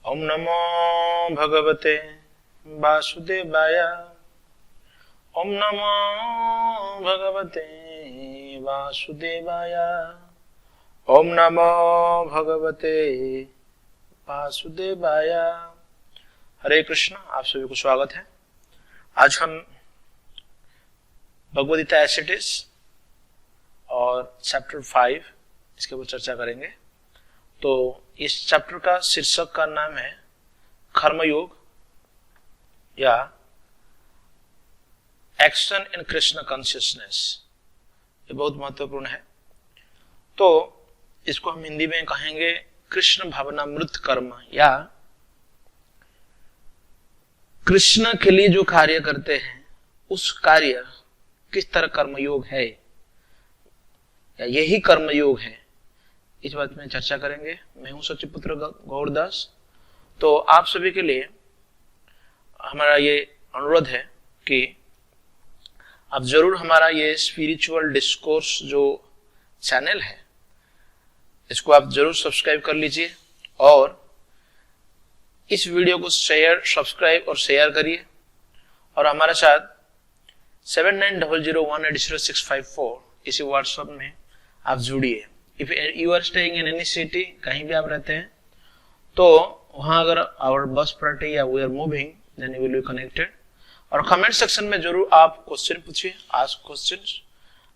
ओम नमो भगवते वासुदेवाय। ओम नमो भगवते वासुदेवाय। ओम नमो भगवते वासुदेवाय। हरे कृष्ण, आप सभी को स्वागत है। आज हम भगवद गीता एसेटिस और चैप्टर 5 इसके ऊपर चर्चा करेंगे। तो इस चैप्टर का शीर्षक का नाम है कर्मयोग या एक्शन इन कृष्ण कॉन्शियसनेस। ये बहुत महत्वपूर्ण है। तो इसको हम हिंदी में कहेंगे कृष्ण भावनामृत कर्म, या कृष्ण के लिए जो कार्य करते हैं उस कार्य किस तरह कर्मयोग है या यही कर्मयोग है, इस बात में चर्चा करेंगे। मैं हूं सचिपुत्र गौरदास। तो आप सभी के लिए हमारा ये अनुरोध है कि आप जरूर हमारा ये स्पिरिचुअल डिस्कोर्स जो चैनल है इसको आप जरूर सब्सक्राइब कर लीजिए और इस वीडियो को सब्सक्राइब और शेयर करिए। और हमारे साथ 7900180654 इसी व्हाट्सएप में आप जुड़िए। If you are staying in any city, कहीं भी आप रहते हैं, तो वहां अगर आवर बस पार्टी या we are moving, then you will be connected. और कमेंट सेक्शन में जरूर आप क्वेश्चन पूछिए, आस्क क्वेश्चंस,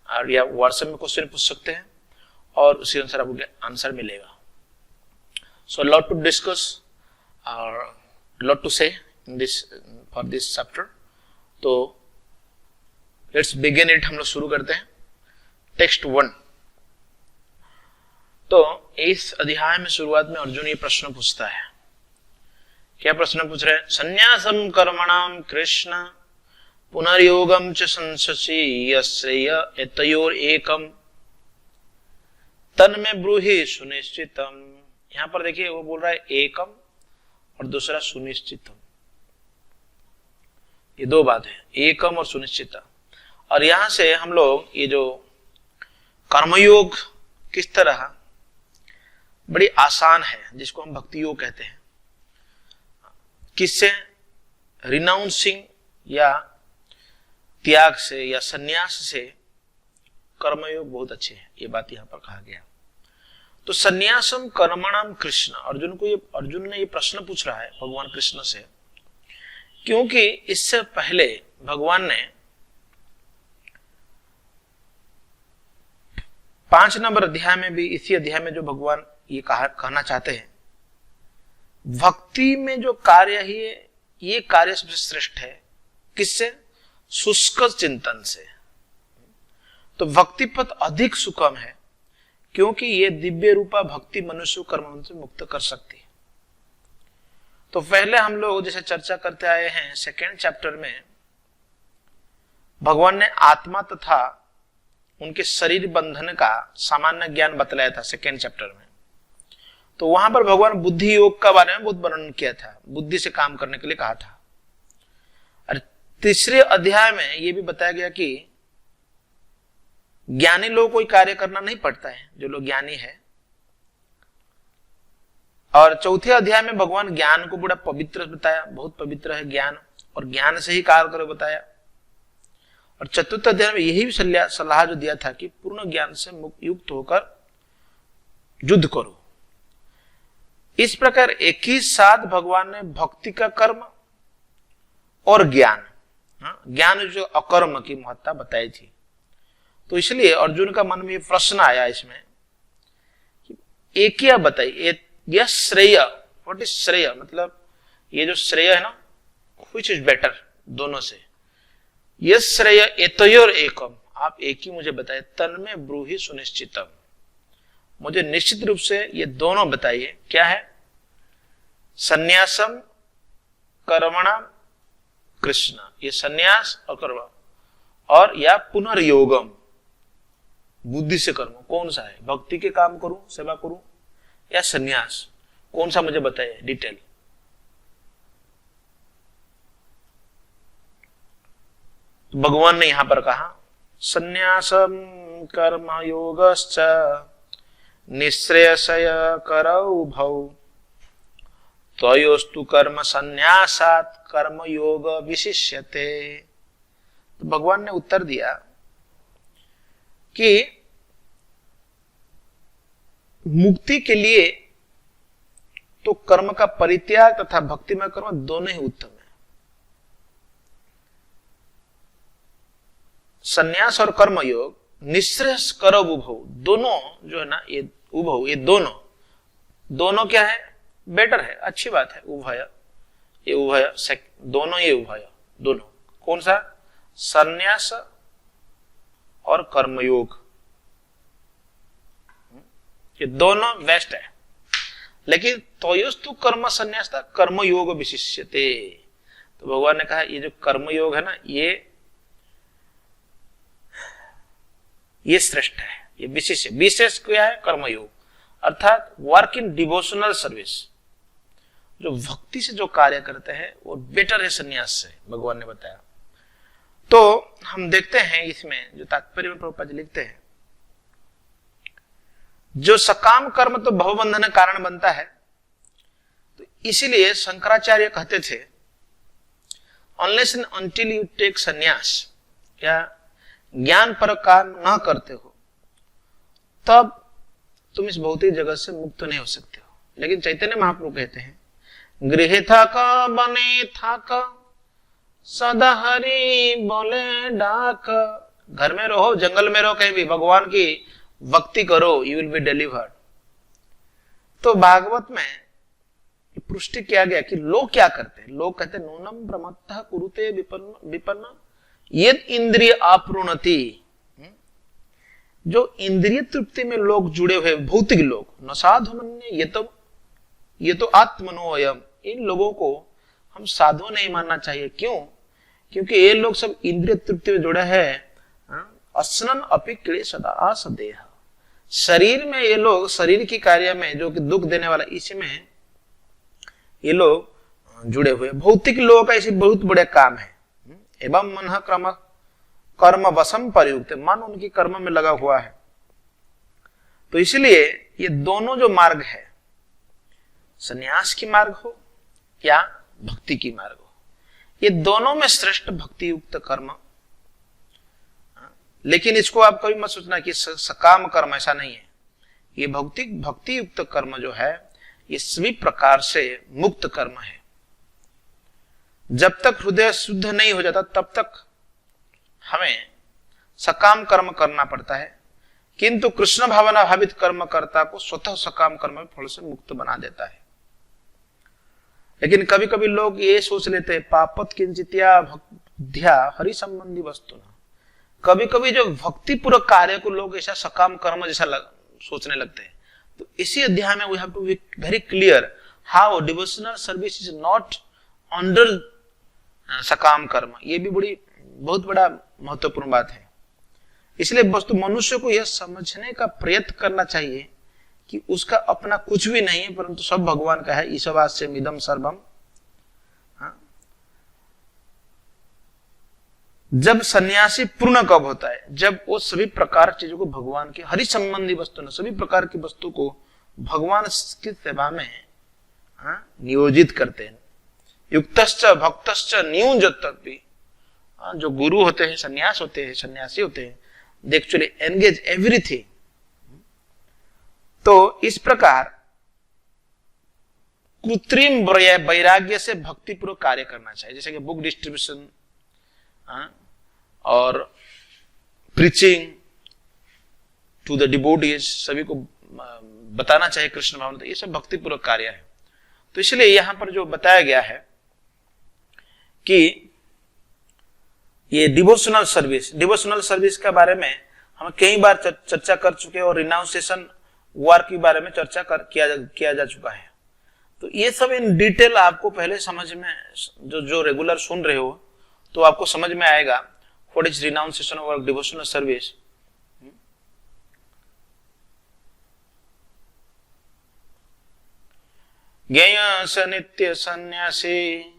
और या व्हाट्सएप में क्वेश्चन पूछ सकते हैं और उसी अनुसार आपको आंसर मिलेगा। सो लॉट टू डिस्कस और लॉट टू से in this for this chapter. तो लेट्स बिगिन इट। हम लोग शुरू करते हैं। टेक्स्ट 1। तो इस अध्याय में शुरुआत में अर्जुन ये प्रश्न पूछता है। क्या प्रश्न पूछ रहे हैं? संन्यासम कर्मणाम कृष्ण पुनर्योगम च संससि यश्रेय एतयोर एकम तन्मे ब्रूहि सुनिश्चितम। यहां पर देखिए वो बोल रहा है एकम और दूसरा सुनिश्चितम। ये दो बात है, एकम और सुनिश्चितम। और यहां से हम लोग ये जो कर्मयोग किस तरह बड़ी आसान है, जिसको हम भक्ति योग कहते हैं, किससे? रिनाउंसिंग या त्याग से या सन्यास से कर्मयोग बहुत अच्छे हैं, ये बात यहां पर कहा गया। तो सन्यासम कर्मणाम कृष्ण, अर्जुन ने ये प्रश्न पूछ रहा है भगवान कृष्ण से, क्योंकि इससे पहले भगवान ने 5 नंबर अध्याय में भी, इसी अध्याय में जो भगवान ये कहना चाहते हैं, भक्ति में जो कार्य है ये कार्य सबसे श्रेष्ठ है। किससे? शुष्क चिंतन से। तो भक्ति पथ अधिक सुगम है, क्योंकि ये दिव्य रूपा भक्ति मनुष्य को कर्म से मुक्त कर सकती है। तो पहले हम लोग जैसे चर्चा करते आए हैं, सेकेंड चैप्टर में भगवान ने आत्मा तथा उनके शरीर बंधन का सामान्य ज्ञान बतलाया था सेकेंड चैप्टर में। तो वहां पर भगवान बुद्धि योग का बारे में बहुत वर्णन किया था, बुद्धि से काम करने के लिए कहा था। और तीसरे अध्याय में यह भी बताया गया कि ज्ञानी लोग कोई कार्य करना नहीं पड़ता है, जो लोग ज्ञानी है। और चौथे अध्याय में भगवान ज्ञान को बड़ा पवित्र बताया, बहुत पवित्र है ज्ञान, और ज्ञान से ही कार्य करो बताया। और चतुर्थ अध्याय में यही सलाह जो दिया था कि पूर्ण ज्ञान से युक्त होकर युद्ध करो। इस प्रकार एक ही साथ भगवान ने भक्ति का कर्म और ज्ञान, ज्ञान जो अकर्म की महत्ता बताई थी। तो इसलिए अर्जुन का मन में प्रश्न आया इसमें कि एक ही बताइए, यह श्रेय, व्हाट इज श्रेय, मतलब ये जो श्रेय है ना, व्हिच इज बेटर दोनों से। यह श्रेय एतयोर एकम, आप एक ही मुझे बताइए, तन्मे ब्रूहि सुनिश्चितम, मुझे निश्चित रूप से ये दोनों बताइए। क्या है? संन्यासम कर्मणाम कृष्ण, ये संन्यास और कर्म, और या पुनर्योगम बुद्धि से कर्म, कौन सा है? भक्ति के काम करूं, सेवा करूं, या संन्यास, कौन सा मुझे बताइए डिटेल। भगवान ने यहां पर कहा संन्यासम कर्मयोगश्च निःश्रेयसय करौ भौ त्वयोस्तु कर्म संन्यासात् कर्म योग विशिष्यते। तो भगवान ने उत्तर दिया कि मुक्ति के लिए तो कर्म का परित्याग तथा भक्तिमय कर्म दोनों ही उत्तम है। संन्यास और कर्म योग निःश्रेयस करौ उभौ, दोनों जो है ना, ये उभौ, ये दोनों क्या है, बेटर है, अच्छी बात है। उभय, ये उभय, दोनों, ये उभय, दोनों। कौन सा? संन्यास और कर्मयोग, ये दोनों बेस्ट है। लेकिन त्वयोस्तु कर्म संन्यास था कर्मयोग विशिष्यते। तो भगवान ने कहा ये जो कर्मयोग है ना, ये श्रेष्ठ है, ये विशेष है। विशेष क्या है? कर्मयोग, अर्थात वर्क इन डिवोशनल सर्विस, जो भक्ति से जो कार्य करते हैं वो बेटर है संन्यास से, भगवान ने बताया। तो हम देखते हैं इसमें जो तात्पर्य में प्रभुपाद जी लिखते हैं, जो सकाम कर्म तो भवबंधन कारण बनता है, तो इसीलिए शंकराचार्य कहते थे unless and until you take sannyas, या ज्ञान पर काम न करते हो, तब तुम इस भौतिक जगत से मुक्त नहीं हो सकते हो। लेकिन चैतन्य महाप्रभु कहते हैं गृह थक बने थक सदा हरि बोले डाक, घर में रहो, जंगल में रहो, कहीं भी भगवान की भक्ति करो, यू विल बी डिलीवर्ड। तो भागवत में पुष्टि किया गया कि लोग क्या करते हैं। लोग कहते हैं नूनम प्रमत्तः कुरुते विपन्न यद इंद्रिय आप्रुणति, जो इंद्रिय तृप्ति में लोग जुड़े हुए भौतिक लोग, न साधु मन्ये ये तो आत्मनोयम, इन लोगों को हम साधु नहीं मानना चाहिए। क्यों? क्योंकि ये लोग सब इंद्रिय तृप्ति में जुड़े हैं। अस्नन अपि क्लेशदा सदेह, शरीर में ये लोग, शरीर की कार्य में जो कि दुख देने वाला, इसमें ये लोग जुड़े हुए। भौतिक लोगों का ऐसे बहुत बड़े काम है। एवं मन कर्म वशम प्रयुक्त, मन उनकी कर्म में लगा हुआ है। तो इसलिए ये दोनों जो मार्ग है, संन्यास की मार्ग हो या भक्ति की मार्ग हो, ये दोनों में श्रेष्ठ भक्ति युक्त कर्म। लेकिन इसको आप कभी मत सोचना कि सकाम कर्म, ऐसा नहीं है। ये भक्ति युक्त कर्म जो है, ये सभी प्रकार से मुक्त कर्म है। जब तक हृदय शुद्ध नहीं हो जाता तब तक हमें सकाम कर्म करना पड़ता है, किंतु कृष्ण भावना भावित कर्मकर्ता को स्वतः सकाम कर्म फल से मुक्त बना देता है। लेकिन कभी कभी लोग ये सोच लेते हैं पापत किंचित्या भक्त्या हरि संबंधी वस्तु न, कभी कभी जो भक्ति पूर्वक कार्य को लोग ऐसा सकाम कर्म जैसा सोचने लगते हैं। तो इसी अध्याय में we have to be very clear how devotional service is not under sakam karma. ये भी बहुत बड़ा महत्वपूर्ण बात है। इसलिए वस्तु मनुष्य को यह समझने का प्रयत्न करना चाहिए कि उसका अपना कुछ भी नहीं है, परंतु सब भगवान का है। ईशवास्यम इदं सर्वम। जब सन्यासी पूर्ण कब होता है? जब वो सभी प्रकार चीजों को भगवान के हरि संबंधी वस्तु न, सभी प्रकार की वस्तु को भगवान की सेवा में नियोजित करते हैं। युक्तश्च भक्तश्च नियुंजति, जो गुरु होते हैं, सन्यास होते हैं, सन्यासी होते हैं, दे एक्चुअली एंगेज एवरीथिंग। तो इस प्रकार कृत्रिम वैराग्य से भक्तिपूर्वक कार्य करना चाहिए, जैसे कि बुक डिस्ट्रीब्यूशन और प्रीचिंग टू द डिवोटीज, सभी को बताना चाहिए कृष्ण भावना। तो ये सब भक्तिपूर्वक कार्य है। तो इसलिए यहां पर जो बताया गया है कि ये डिवोशनल सर्विस के बारे में हम कई बार चर्चा कर चुके हैं, और रिनाउंसिएशन वार के बारे में चर्चा किया जा चुका है। तो ये सब इन डिटेल आपको पहले समझ में, जो रेगुलर सुन रहे हो, तो आपको समझ में आएगा व्हाट इज रिनाउंसिएशन और डिवोशनल सर्विस। ज्ञेय स नित्य सन्यासी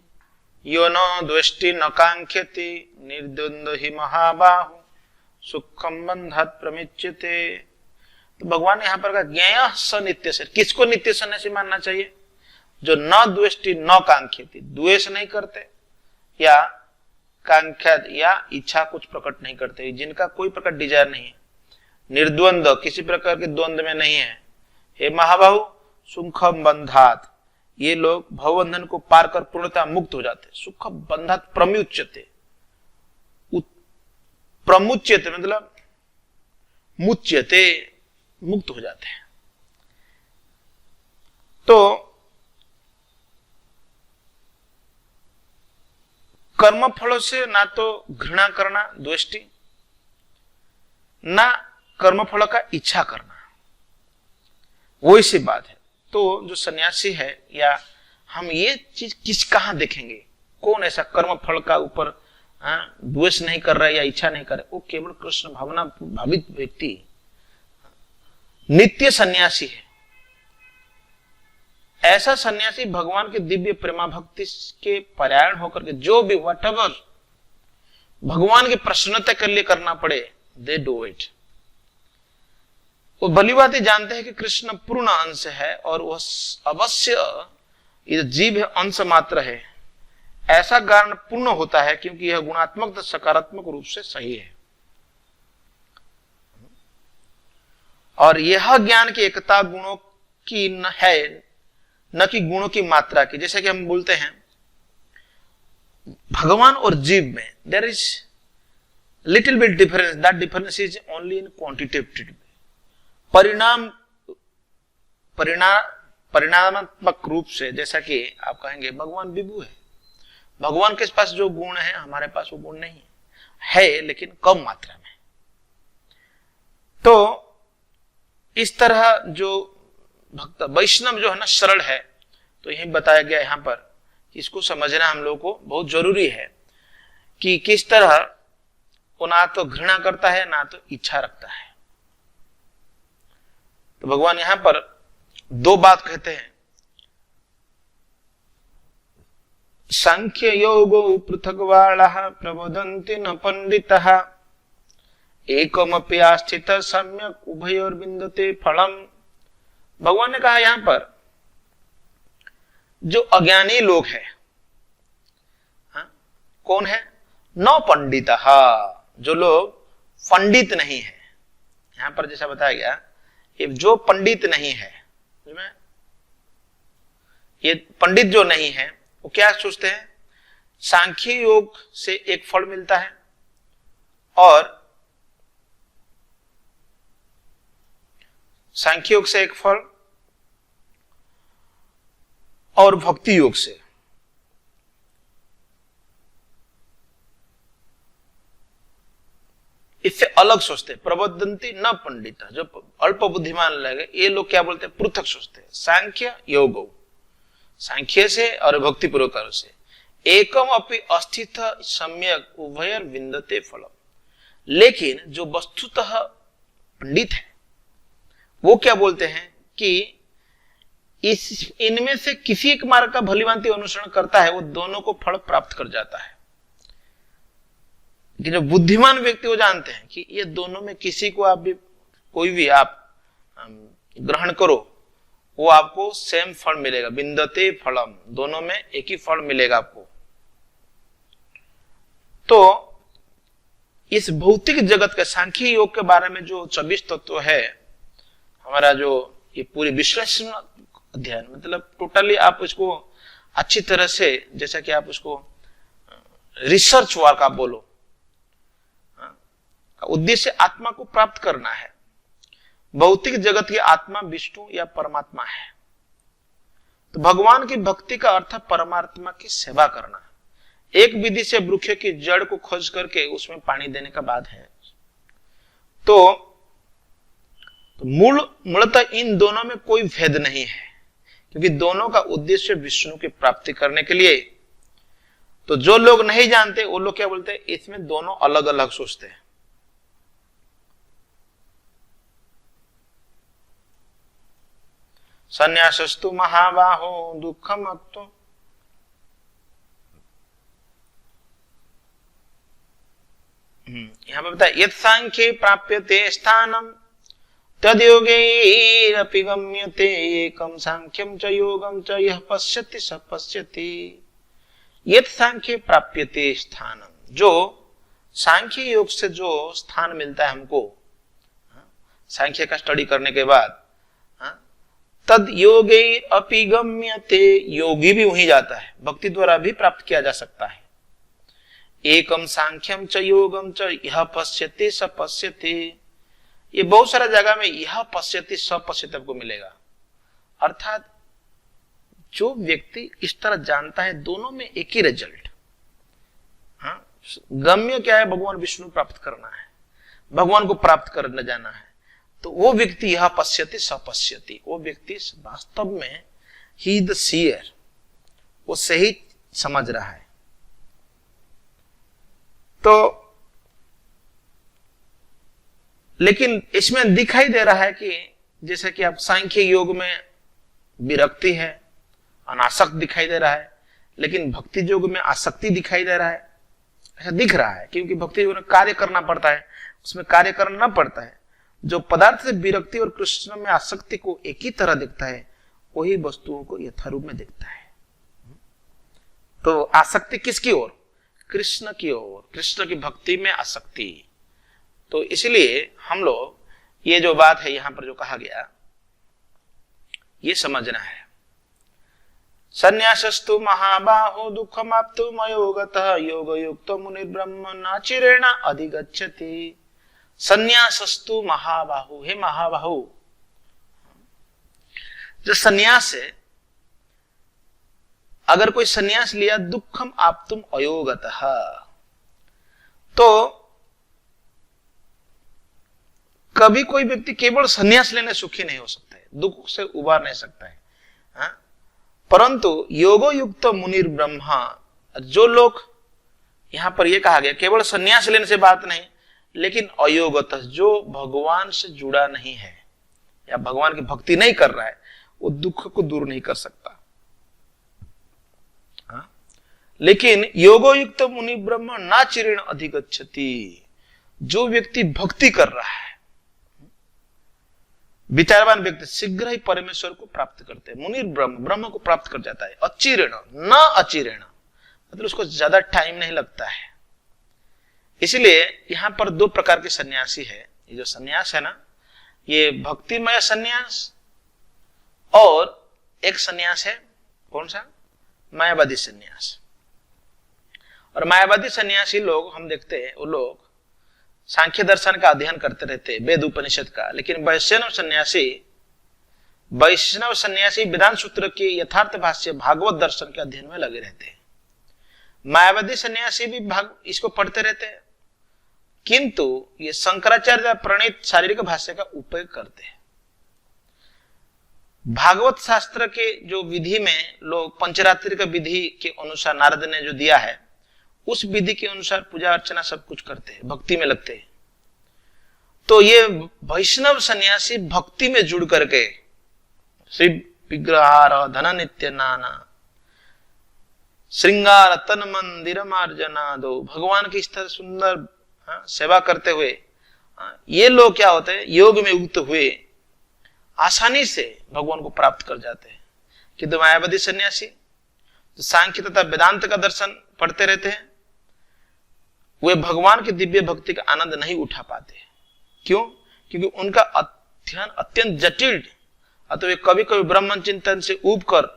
यो न द्वेष्टि न कांक्षति निर्द्वंद्व ही महाबाहु सुखम बंधात् प्रमिच्यते। तो भगवान ने यहां पर कहा ज्ञेय स नित्य से, किसको नित्य सन्यासी मानना चाहिए? जो न द्वेष्टि न कांक्षति, द्वेष नहीं करते या कांक्षा या इच्छा कुछ प्रकट नहीं करते, जिनका कोई प्रकट डिजायर नहीं है, निर्द्वंद, किसी प्रकार के द्वंद में नहीं है। हे महाबाहु, सुखम बंधात, ये लोग भवबंधन को पार कर पूर्णतः मुक्त हो जाते। सुख बंधात प्रमुच्यते, प्रमुच्यते मतलब मुच्यते, मुक्त हो जाते हैं। तो कर्म फलों से ना तो घृणा करना द्वेष्टि, ना कर्म फल का इच्छा करना, वही सी बात है। तो जो सन्यासी है, या हम ये चीज कहां देखेंगे, कौन ऐसा कर्म फल का ऊपर द्वेष नहीं कर रहा है या इच्छा नहीं कर रहा है, वो केवल कृष्ण भावना भावित व्यक्ति नित्य सन्यासी है। ऐसा सन्यासी भगवान के दिव्य प्रेमा भक्ति के परायण होकर के जो भी व्हाटएवर भगवान की प्रसन्नता के लिए करना पड़े, दे डू इट। वो भली बात जानते हैं कि कृष्ण पूर्ण अंश है और वह अवश्य ये जीव है, अंश मात्र है, ऐसा कारण पूर्ण होता है क्योंकि यह गुणात्मक सकारात्मक रूप से सही है। और यह ज्ञान की एकता गुणों की न है, न कि गुणों की मात्रा की। जैसे कि हम बोलते हैं भगवान और जीव में there is little bit difference, that difference is only in quantitative. परिणामात्मक रूप से, जैसा कि आप कहेंगे भगवान विभु है, भगवान के पास जो गुण है हमारे पास वो गुण नहीं है, लेकिन कम मात्रा में। तो इस तरह जो भक्त वैष्णव जो है ना सरल है, तो यही बताया गया यहाँ पर, इसको समझना हम लोग को बहुत जरूरी है कि किस तरह वो ना तो घृणा करता है ना तो इच्छा रखता है। तो भगवान यहां पर दो बात कहते हैं, सांख्य योगो पृथक्वालः प्रबोधन्ति न पंडितः एकमपि आस्थित सम्यक उभयोर्विन्दते फलम। भगवान ने कहा यहां पर जो अज्ञानी लोग हैं, कौन है, न पंडितः, जो लोग पंडित नहीं है। यहां पर जैसा बताया गया, ये जो पंडित नहीं है, ये पंडित जो नहीं है वो क्या सोचते हैं, सांख्य योग से एक फल मिलता है और सांख्य योग से एक फल और भक्ति योग से, इससे अलग सोचते हैं। प्रबोधन्ति न पंडित, जो अल्प बुद्धिमान लगे, ये लोग क्या बोलते हैं, पृथक सोचते हैं। सांख्य योग, सांख्य से और भक्ति पूर्वक से, एकम अपि अस्थित सम्यक उभयर विन्दते फलम। लेकिन जो वस्तुतः पंडित है वो क्या बोलते हैं कि इनमें से किसी एक मार्ग का भलीभांति अनुसरण करता है, वो दोनों को फल प्राप्त कर जाता है। कि जो बुद्धिमान व्यक्ति वो जानते हैं कि ये दोनों में किसी को आप भी, कोई भी आप ग्रहण करो, वो आपको सेम फल मिलेगा, विन्दते फलम, दोनों में एक ही फल मिलेगा आपको। तो इस भौतिक जगत के सांख्य योग के बारे में जो 24 तत्व है, हमारा जो ये पूरी विश्लेषण अध्ययन, मतलब टोटली आप इसको अच्छी तरह से, जैसा कि आप उसको रिसर्च वर्क आप बोलो, उद्देश्य आत्मा को प्राप्त करना है। भौतिक जगत की आत्मा विष्णु या परमात्मा है, तो भगवान की भक्ति का अर्थ परमात्मा की सेवा करना। एक विधि से वृक्ष की जड़ को खोज करके उसमें पानी देने का बात है। तो मूलतः इन दोनों में कोई भेद नहीं है, क्योंकि दोनों का उद्देश्य विष्णु की प्राप्ति करने के लिए। तो जो लोग नहीं जानते वो लोग क्या बोलते हैं, इसमें दोनों अलग अलग सोचते हैं। संन्यासस्तु महाबाहो दुखम अक्तो, यहां पर बताया यत् सांख्ये प्राप्यते स्थानम तद्योगैरपि गम्यते एकं सांख्यं च योगं च यः पश्यति स पश्यति यत् सांख्ये प्राप्यते स्थानम। जो सांख्य योग से जो स्थान मिलता है हमको सांख्य का स्टडी करने के बाद, तद योगे अपि गम्यते, योगी भी वहीं जाता है, भक्ति द्वारा भी प्राप्त किया जा सकता है। एकम सांख्यम च योगम च यह पश्यति स पश्यति, ये बहुत सारा जगह में यह पश्यति स पश्यति आपको मिलेगा। अर्थात जो व्यक्ति इस तरह जानता है, दोनों में एक ही रिजल्ट। गम्य क्या है? भगवान विष्णु प्राप्त करना है, भगवान को प्राप्त करने जाना है, तो वो व्यक्ति यह पश्यति स पश्यति, वो व्यक्ति वास्तव में ही द सीयर, वो सही समझ रहा है। तो लेकिन इसमें दिखाई दे रहा है कि जैसे कि आप सांख्य योग में विरक्ति है, अनासक्त दिखाई दे रहा है, लेकिन भक्ति योग में आसक्ति दिखाई दे रहा है, ऐसा दिख रहा है। क्योंकि भक्ति योग में कार्य करना पड़ता है, उसमें कार्य करना पड़ता है। जो पदार्थ से विरक्ति और कृष्ण में आसक्ति को एक ही तरह दिखता है, वही वस्तुओं को यथारूप में दिखता है। तो आसक्ति किसकी ओर? कृष्ण की ओर, कृष्ण की भक्ति में आसक्ति। तो इसलिए हम लोग ये जो बात है यहां पर जो कहा गया, ये समझना है। संन्यासस्तु महाबाहो दुःखमाप्तुम अयोगतः योगयुक्तो मुनिर्ब्रह्म नाचिरेण अधिगच्छति। संन्यासस्तु महाबाहु, हे महाबाहु, जो संन्यास है, अगर कोई संन्यास लिया, दुखम आप्तुम अयोगतः, तो कभी कोई व्यक्ति केवल संन्यास लेने सुखी नहीं हो सकता है, दुख से उबार नहीं सकता है। परंतु योगो युक्त मुनिर ब्रह्मा, जो लोग, यहां पर यह कहा गया केवल संन्यास लेने से बात नहीं, लेकिन अयोगत, जो भगवान से जुड़ा नहीं है या भगवान की भक्ति नहीं कर रहा है, वो दुख को दूर नहीं कर सकता। लेकिन योगोयुक्त मुनि ब्रह्म ना चिरेण अधिगच्छति, जो व्यक्ति भक्ति कर रहा है, विचारवान व्यक्ति शीघ्र ही परमेश्वर को प्राप्त करते हैं। मुनि ब्रह्म, ब्रह्म को प्राप्त कर जाता है। अचिरेण, न अचिरेण, मतलब उसको ज्यादा टाइम नहीं लगता है। इसलिए यहां पर दो प्रकार के सन्यासी है। ये जो सन्यास है ना, ये भक्तिमय सन्यास, और एक सन्यास है कौन सा? मायावादी सन्यास। और मायावादी सन्यासी लोग हम देखते हैं, वो लोग सांख्य दर्शन का अध्ययन करते रहते, वेद उपनिषद का। लेकिन वैष्णव सन्यासी वेदांत सूत्र के यथार्थ भाष्य भागवत दर्शन के अध्ययन में लगे रहते हैं। मायावादी सन्यासी भी इसको पढ़ते रहते हैं, किंतु ये शंकराचार्य प्रणीत शारीरिक भाष्य का उपयोग करते हैं। भागवत शास्त्र के जो विधि में लोग पंचरात्रि का विधि के अनुसार नारद ने जो दिया है, उस विधि के अनुसार पूजा अर्चना सब कुछ करते हैं, भक्ति में लगते हैं। तो ये वैष्णव सन्यासी भक्ति में जुड़ करके श्री विग्रहार धन नित्य नाना श्रृंगार तन मंदिर मार्जना दो, भगवान की इस तरह सुंदर सेवा करते हुए ये लोग क्या होते हैं, योग में युक्त हुए आसानी से भगवान को प्राप्त कर जाते हैं। किंतु मायावादी सन्यासी तो सांख्य तथा वेदांत का दर्शन पढ़ते रहते हैं, वे भगवान की दिव्य भक्ति का आनंद नहीं उठा पाते। क्यों? क्योंकि उनका अध्ययन अत्यंत जटिल, अतः वे कभी कभी ब्रह्म चिंतन से ऊब कर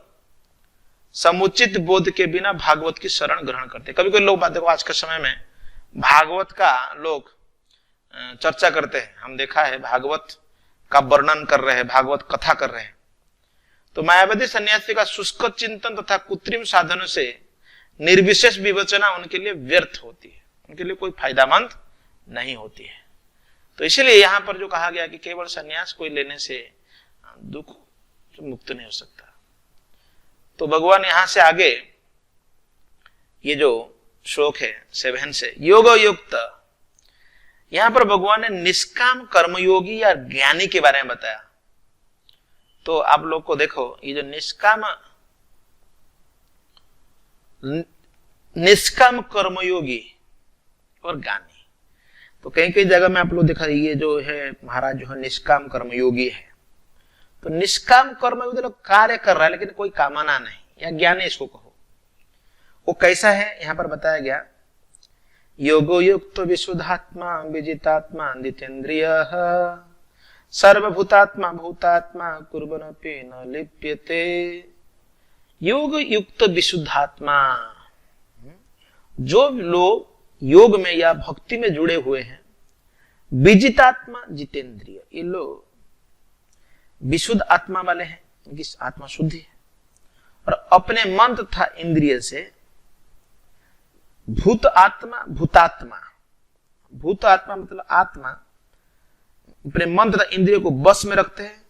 समुचित बोध के बिना भागवत की शरण ग्रहण करते। कभी कभी लोग, देखो आज के समय में भागवत का लोग चर्चा करते हैं, हम देखा है भागवत का वर्णन कर रहे हैं, भागवत कथा कर रहे हैं। तो मायावादी सन्यासी का शुष्क चिंतन तथा कृत्रिम साधनों से निर्विशेष विवेचना उनके लिए व्यर्थ होती है, उनके लिए कोई फायदामंद नहीं होती है। तो इसलिए यहां पर जो कहा गया कि केवल सन्यास कोई लेने से दुख मुक्त नहीं हो सकता। तो भगवान यहां से आगे ये जो श्लोक है 7 से, योग युक्त, यहां पर भगवान ने निष्काम कर्मयोगी या ज्ञानी के बारे में बताया। तो आप लोग को देखो, ये जो निष्काम कर्मयोगी और ज्ञानी, तो कई कई जगह में आप लोग देखा, ये जो है महाराज जो है निष्काम कर्म योगी है, तो निष्काम कर्म योगी कार्य कर रहा है लेकिन कोई कामना नहीं, या ज्ञान इसको कहो। वो कैसा है यहाँ पर बताया गया, योगो युक्त विशुद्धात्मा विजितात्मा जितेंद्रिय सर्वभूतात्मा भूतात्मा कुर्वनपि न लिप्यते। योग युक्त विशुद्धात्मा, जो लोग योग में या भक्ति में जुड़े हुए हैं, विजितात्मा जितेंद्रिय, ये लोग विशुद्ध आत्मा वाले हैं, इनकी आत्मा शुद्धि है, और अपने मन तथा इंद्रिय से भूत आत्मा भूतात्मा, भूत आत्मा मतलब आत्मा अपने मन तथा इंद्रिय को बस में रखते हैं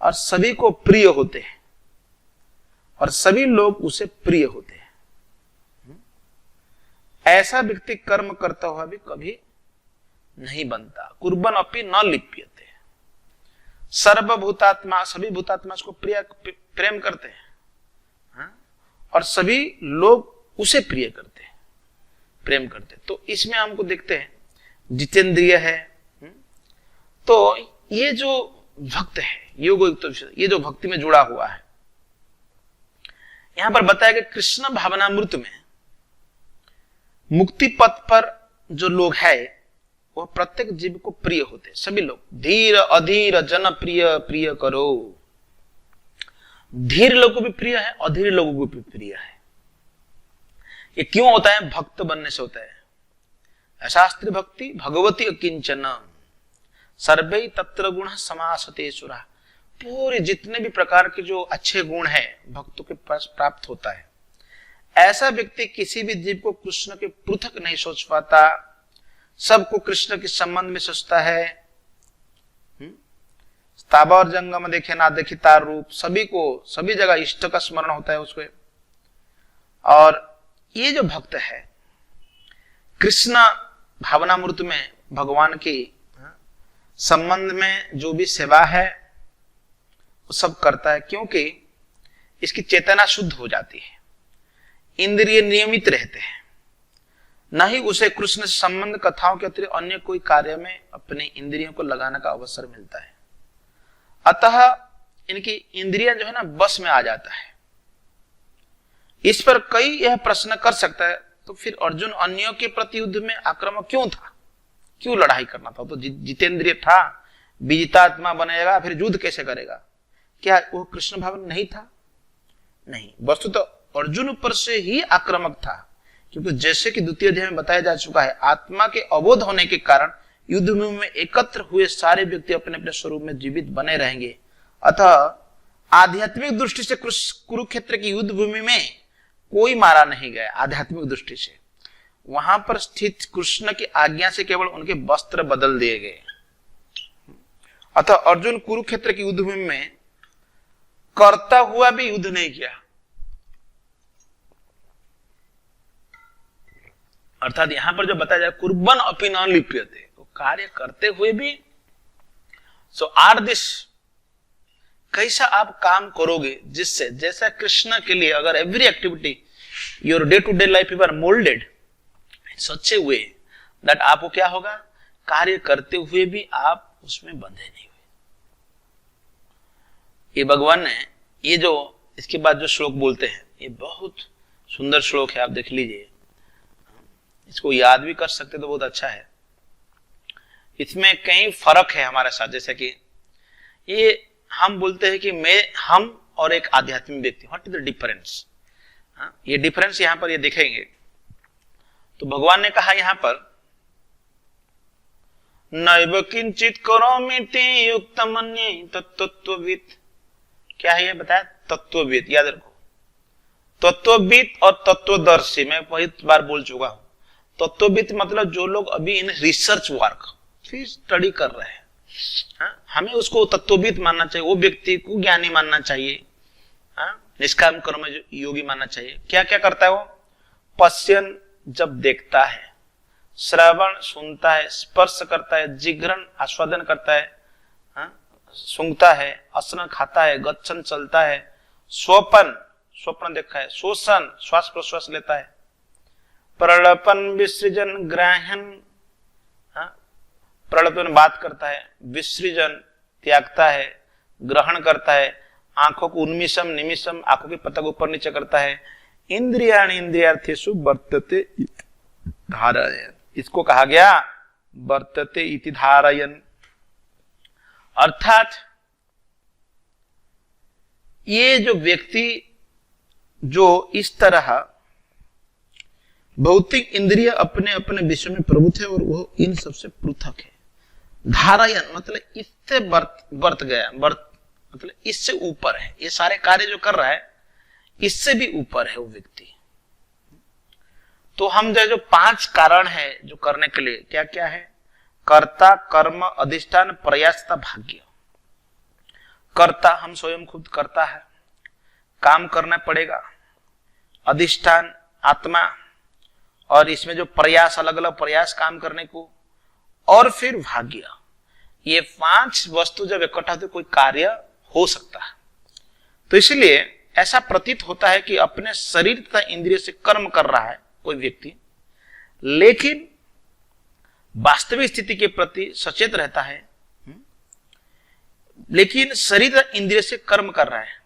और सभी को प्रिय होते हैं और सभी लोग उसे प्रिय होते हैं। ऐसा व्यक्ति कर्म करता हुआ भी कभी नहीं बनता। कुर्बन अपि न लिप्यते, सर्वभूतात्मा, सभी भूतात्मा उसको प्रेम करते हैं और सभी लोग उसे प्रिय करते हैं, प्रेम करते हैं। तो इसमें हमको देखते हैं जितेंद्रिय है। तो ये जो भक्त है योग, ये जो भक्ति में जुड़ा हुआ है, यहां पर बताया कि कृष्ण भावनामृत में मुक्ति पथ पर जो लोग है वह प्रत्येक जीव को प्रिय होते हैं, सभी लोग। धीर अधीर जन प्रिय प्रिय करो, धीर लोगों को भी प्रिय है, अधीर लोगों को भी प्रिय है। ये क्यों होता है? भक्त बनने से होता है। शास्त्री भक्ति भगवती अकिंचन सर्वे तत्र गुण समासते सुरा, पूरे जितने भी प्रकार के जो अच्छे गुण हैं भक्तों के पास प्राप्त होता है। ऐसा व्यक्ति किसी भी जीव को कृष्ण के पृथक नहीं सोच पाता, सबको कृष्ण के संबंध में सोचता है। स्थावर जंगम देखे ना देखी तार रूप, सभी को सभी जगह इष्ट का स्मरण होता है उसको। और ये जो भक्त है कृष्ण भावनामृत में भगवान की संबंध में जो भी सेवा है वो सब करता है, क्योंकि इसकी चेतना शुद्ध हो जाती है, इंद्रिय नियमित रहते हैं, न ही उसे कृष्ण से संबंध कथाओं के अतिरिक्त अन्य कोई कार्य में अपने इंद्रियों को लगाने का अवसर मिलता है। अतः इनकी इंद्रियां जो है ना बस में आ जाता है। इस पर कई यह प्रश्न कर सकता है, तो फिर अर्जुन अन्यों के प्रति युद्ध में आक्रामक क्यों था, क्यों लड़ाई करना था? तो जितेंद्रिय था, विजितात्मा बनेगा, फिर युद्ध कैसे करेगा? क्या वो कृष्ण भावन नहीं था? नहीं, वस्तु तो अर्जुन ऊपर से ही आक्रामक था, क्योंकि जैसे कि द्वितीय अध्याय में बताया जा चुका है, आत्मा के अबोध होने के कारण युद्ध में एकत्र हुए सारे व्यक्ति अपने अपने स्वरूप में जीवित बने रहेंगे। अतः आध्यात्मिक दृष्टि से कुरुक्षेत्र की युद्ध भूमि में कोई मारा नहीं गया। आध्यात्मिक दृष्टि से वहां पर स्थित कृष्ण की आज्ञा से केवल उनके वस्त्र बदल दिए गए। अतः अर्जुन कुरुक्षेत्र की युद्ध भूमि में करता हुआ भी युद्ध नहीं किया, अर्थात यहां पर जो बताया जाए कुर्बन अपि न लिप्यते, तो कार्य करते हुए भी। सो आर दिस, कैसा आप काम करोगे जिससे, जैसा कृष्ण के लिए अगर every activity your day to day life you are moulded in such a way that आपको क्या होगा, कार्य करते हुए भी आप उसमें बंधे नहीं हुए। ये भगवान ने ये जो इसके बाद जो श्लोक बोलते हैं, ये बहुत सुंदर श्लोक है, आप देख लीजिए, इसको याद भी कर सकते तो बहुत अच्छा है। इसमें कई फर्क है हमारे साथ, जैसे कि ये हम बोलते हैं कि हम और एक आध्यात्मिक व्यक्ति, व्हाट इज द डिफरेंस? ये डिफरेंस यहां पर ये देखेंगे तो भगवान ने कहा यहां पर नैव किंचित करोमि ते युक्तमन्ये तत्त्ववित्। क्या है ये बताया? तत्वविद, याद रखो। तत्वविद और तत्वदर्शी मैं बहुत बार बोल चुका हूं। तत्वविद मतलब जो लोग अभी इन रिसर्च वर्क फिर स्टडी कर रहे हैं, हमें उसको तत्वविद मानना चाहिए, वो व्यक्ति को ज्ञानी मानना चाहिए, निष्काम कर्म योगी मानना चाहिए। क्या क्या करता है वो? पश्यन जब देखता है, श्रवण सुनता है, स्पर्श करता है, जिघ्रन आस्वादन करता है, सूंघता है, असनन खाता है, गच्छन चलता है, स्वपन स्वप्न देखा है, शोषण श्वास प्रश्वास लेता है, प्रलपन विसर्जन ग्रहण प्रलंबन बात करता है, विसर्जन त्यागता है, ग्रहण करता है, आंखों को उन्मिषम निमिषम आंखों की पतक ऊपर नीचे करता है। इंद्रियाणि इंद्रियार्थेषु वर्तते धारयन्, इसको कहा गया वर्तते इति धारयन्। अर्थात ये जो व्यक्ति जो इस तरह भौतिक इंद्रिय अपने अपने विषय में प्रभुत्व है और वो इन सबसे पृथक है। धारयन् मतलब इससे वर्त गया, मतलब इससे ऊपर है, ये सारे कार्य जो कर रहा है इससे भी ऊपर है वो व्यक्ति। तो हम जो 5 कारण है जो करने के लिए, क्या क्या है? कर्ता, कर्म, अधिष्ठान, प्रयास तथा भाग्य। कर्ता हम स्वयं खुद करता है, काम करना पड़ेगा, अधिष्ठान आत्मा, और इसमें जो प्रयास अलग अलग प्रयास काम करने को, और फिर भाग्य। ये 5 वस्तु जब इकट्ठा होते कोई कार्य हो सकता है। तो इसलिए ऐसा प्रतीत होता है कि अपने शरीर तथा इंद्रिय से कर्म कर रहा है कोई व्यक्ति, लेकिन वास्तविक स्थिति के प्रति सचेत रहता है, लेकिन शरीर तथा इंद्रिय से कर्म कर रहा है।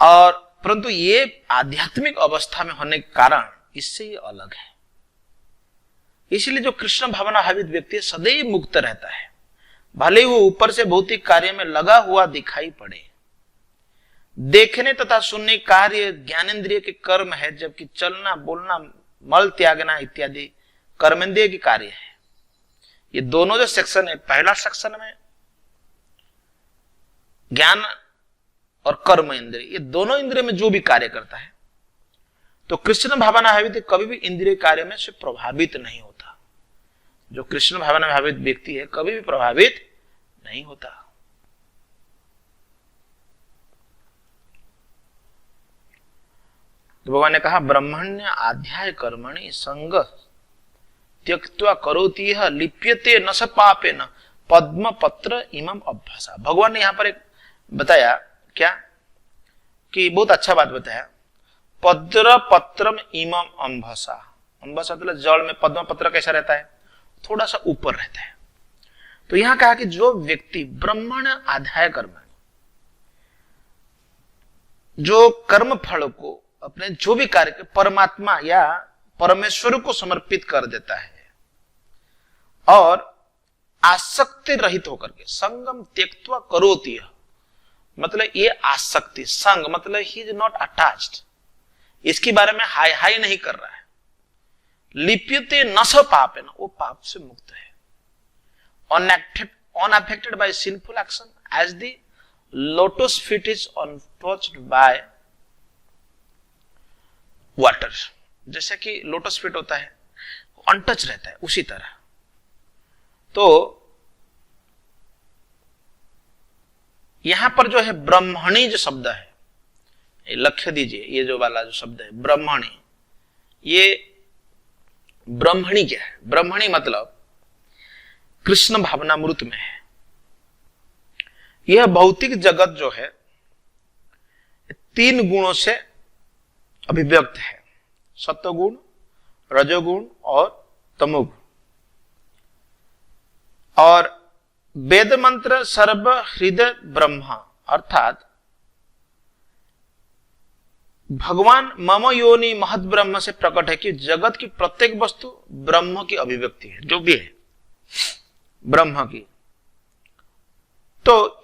और परंतु ये आध्यात्मिक अवस्था में होने के कारण इससे ये अलग है। इसलिए जो कृष्ण भावना भावित व्यक्ति सदैव मुक्त रहता है, भले ही वो ऊपर से भौतिक कार्य में लगा हुआ दिखाई पड़े। देखने तथा सुनने कार्य ज्ञानेन्द्रिय के कर्म है, जबकि चलना बोलना मल त्यागना इत्यादि कर्मेंद्रिय की कार्य है। ये दोनों जो सेक्शन है, पहला सेक्शन में ज्ञान और कर्म इंद्रिय, ये दोनों इंद्रिय में जो भी कार्य करता है, तो कृष्ण भावना भावित कभी भी इंद्रिय कार्य में से प्रभावित नहीं होता। जो कृष्ण भावना भावित व्यक्ति है कभी भी प्रभावित नहीं होता। तो भगवान ने कहा ब्रह्मण्य आध्याय कर्मणि संग त्यक्त्वा करोति यह लिप्यते न स पापेन पद्म पत्र इमम अभ्यासा। भगवान ने यहां पर एक बताया क्या कि बहुत अच्छा बात बताया, पद्र पत्रम इमम अम्भसा। अम्भसा मतलब जड़ में पद्म पत्र कैसा रहता है, थोड़ा सा ऊपर रहता है। तो यहां कहा कि जो व्यक्ति ब्रह्मण्य आध्याय कर्म, जो कर्म फल को अपने जो भी कार्य परमात्मा या परमेश्वर को समर्पित कर देता है और आसक्ति रहित होकर के, संगम त्यक्त्वा करोति, मतलब ये आसक्ति, संग मतलब ही इज नॉट अटैच्ड, इसके बारे में हाय हाय नहीं कर रहा है। लिप्यते न स पापेन, वो पाप से मुक्त है। unaffected by sinful action as the lotus feet is untouched by water, जैसे कि लोटस फीट होता है अनटच रहता है, उसी तरह। तो यहां पर जो है ब्रह्मणी जो शब्द है, लक्ष्य दीजिए, ये जो वाला जो शब्द है ब्रह्मणी, ये ब्रह्मणी क्या है? ब्रह्मणी मतलब कृष्ण भावनामृत में है। यह भौतिक जगत जो है 3 गुणों से अभिव्यक्त है, सत्वगुण, रजोगुण और तमोगुण। और वेद मंत्र सर्व हृदय ब्रह्मा, अर्थात भगवान मम योनि महत ब्रह्म से प्रकट है कि जगत की प्रत्येक वस्तु ब्रह्म की अभिव्यक्ति है, जो भी है ब्रह्म की। तो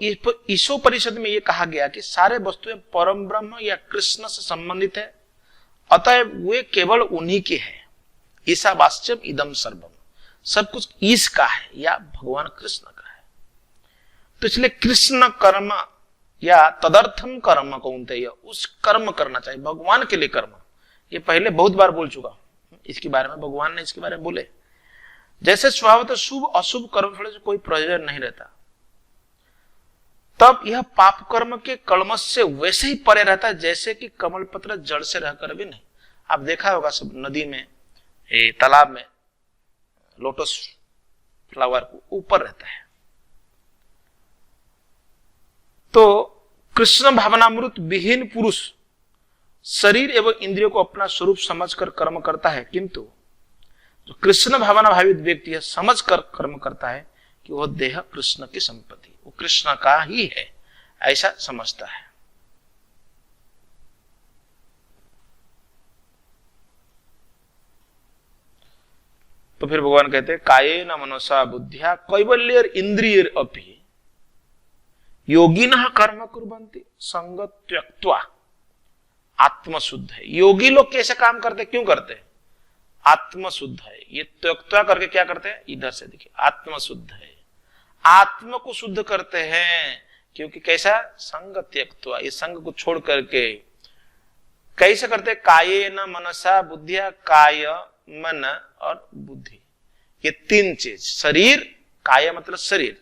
ईशोपनिषद में यह कहा गया कि सारे वस्तुएं परम ब्रह्म या कृष्ण से संबंधित है, अतः वे केवल उन्हीं के हैं। ईशावास्यम इदम सर्वम, सब कुछ ईश का है या भगवान कृष्ण का है। तो इसलिए कृष्ण कर्म या तदर्थम कर्म कौन्तेय, उस कर्म करना चाहिए, भगवान के लिए कर्म। ये पहले बहुत बार बोल चुका इसके बारे में, भगवान ने इसके बारे में बोले। जैसे स्वभावतः शुभ अशुभ कर्म से कोई प्रयोजन नहीं रहता, तब यह पाप कर्म के कलमश से वैसे ही परे रहता है जैसे कि कमल पत्र जड़ से रहकर भी नहीं। आप देखा होगा सब नदी में, तालाब में लोटस फ्लावर को ऊपर रहता है। तो कृष्ण भावनामृत विहीन पुरुष शरीर एवं इंद्रियों को अपना स्वरूप समझकर कर्म करता है, किंतु जो कृष्ण भावना भावित व्यक्ति है समझ कर कर्म करता है कि वह देह कृष्ण की संपत्ति, वो कृष्ण का ही है, ऐसा समझता है। तो फिर भगवान कहते हैं कायेन मनसा बुद्धिया कैवल्यर इंद्रियर अपि योगिनः कर्म कुर्वन्ति संग त्यक्त्वा। आत्मशुद्ध है। योगी लोग कैसे काम करते, क्यों करते हैं? आत्मशुद्ध है। ये त्यक्त्वा करके क्या करते हैं? इधर से देखिए, आत्मशुद्ध है, आत्म को शुद्ध करते हैं। क्योंकि कैसा? संग त्यक्त्वा, ये संग को छोड़ करके कैसे करते? कायेन मनसा बुद्धिया, काय मन और बुद्धि, ये तीन चीज, शरीर, काय मतलब शरीर,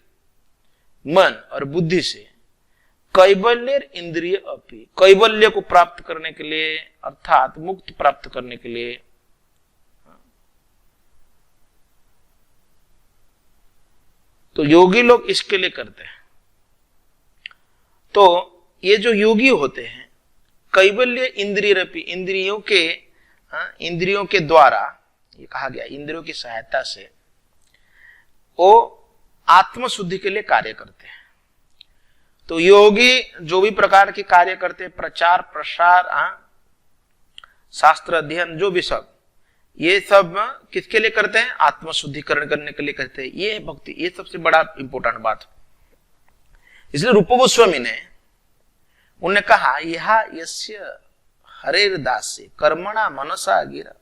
मन और बुद्धि से कैवल्य इंद्रिय अपि, कैवल्य को प्राप्त करने के लिए अर्थात मुक्त प्राप्त करने के लिए तो योगी लोग इसके लिए करते हैं। तो ये जो योगी होते हैं कैवल्य इंद्रिय रपि, इंद्रियों के द्वारा, ये कहा गया इंद्रियों की सहायता से वो आत्मशुद्धि के लिए कार्य करते हैं। तो योगी जो भी प्रकार के कार्य करते हैं, प्रचार प्रसार, शास्त्र अध्ययन, जो भी सब, ये सब किसके लिए करते हैं? आत्मशुद्धिकरण करने के लिए करते हैं। ये है भक्ति, ये सबसे बड़ा इंपॉर्टेंट बात। इसलिए रूप गोस्वामी ने उन्हें कहा यह यस्य हरेर दासे कर्मणा मनसा गिरा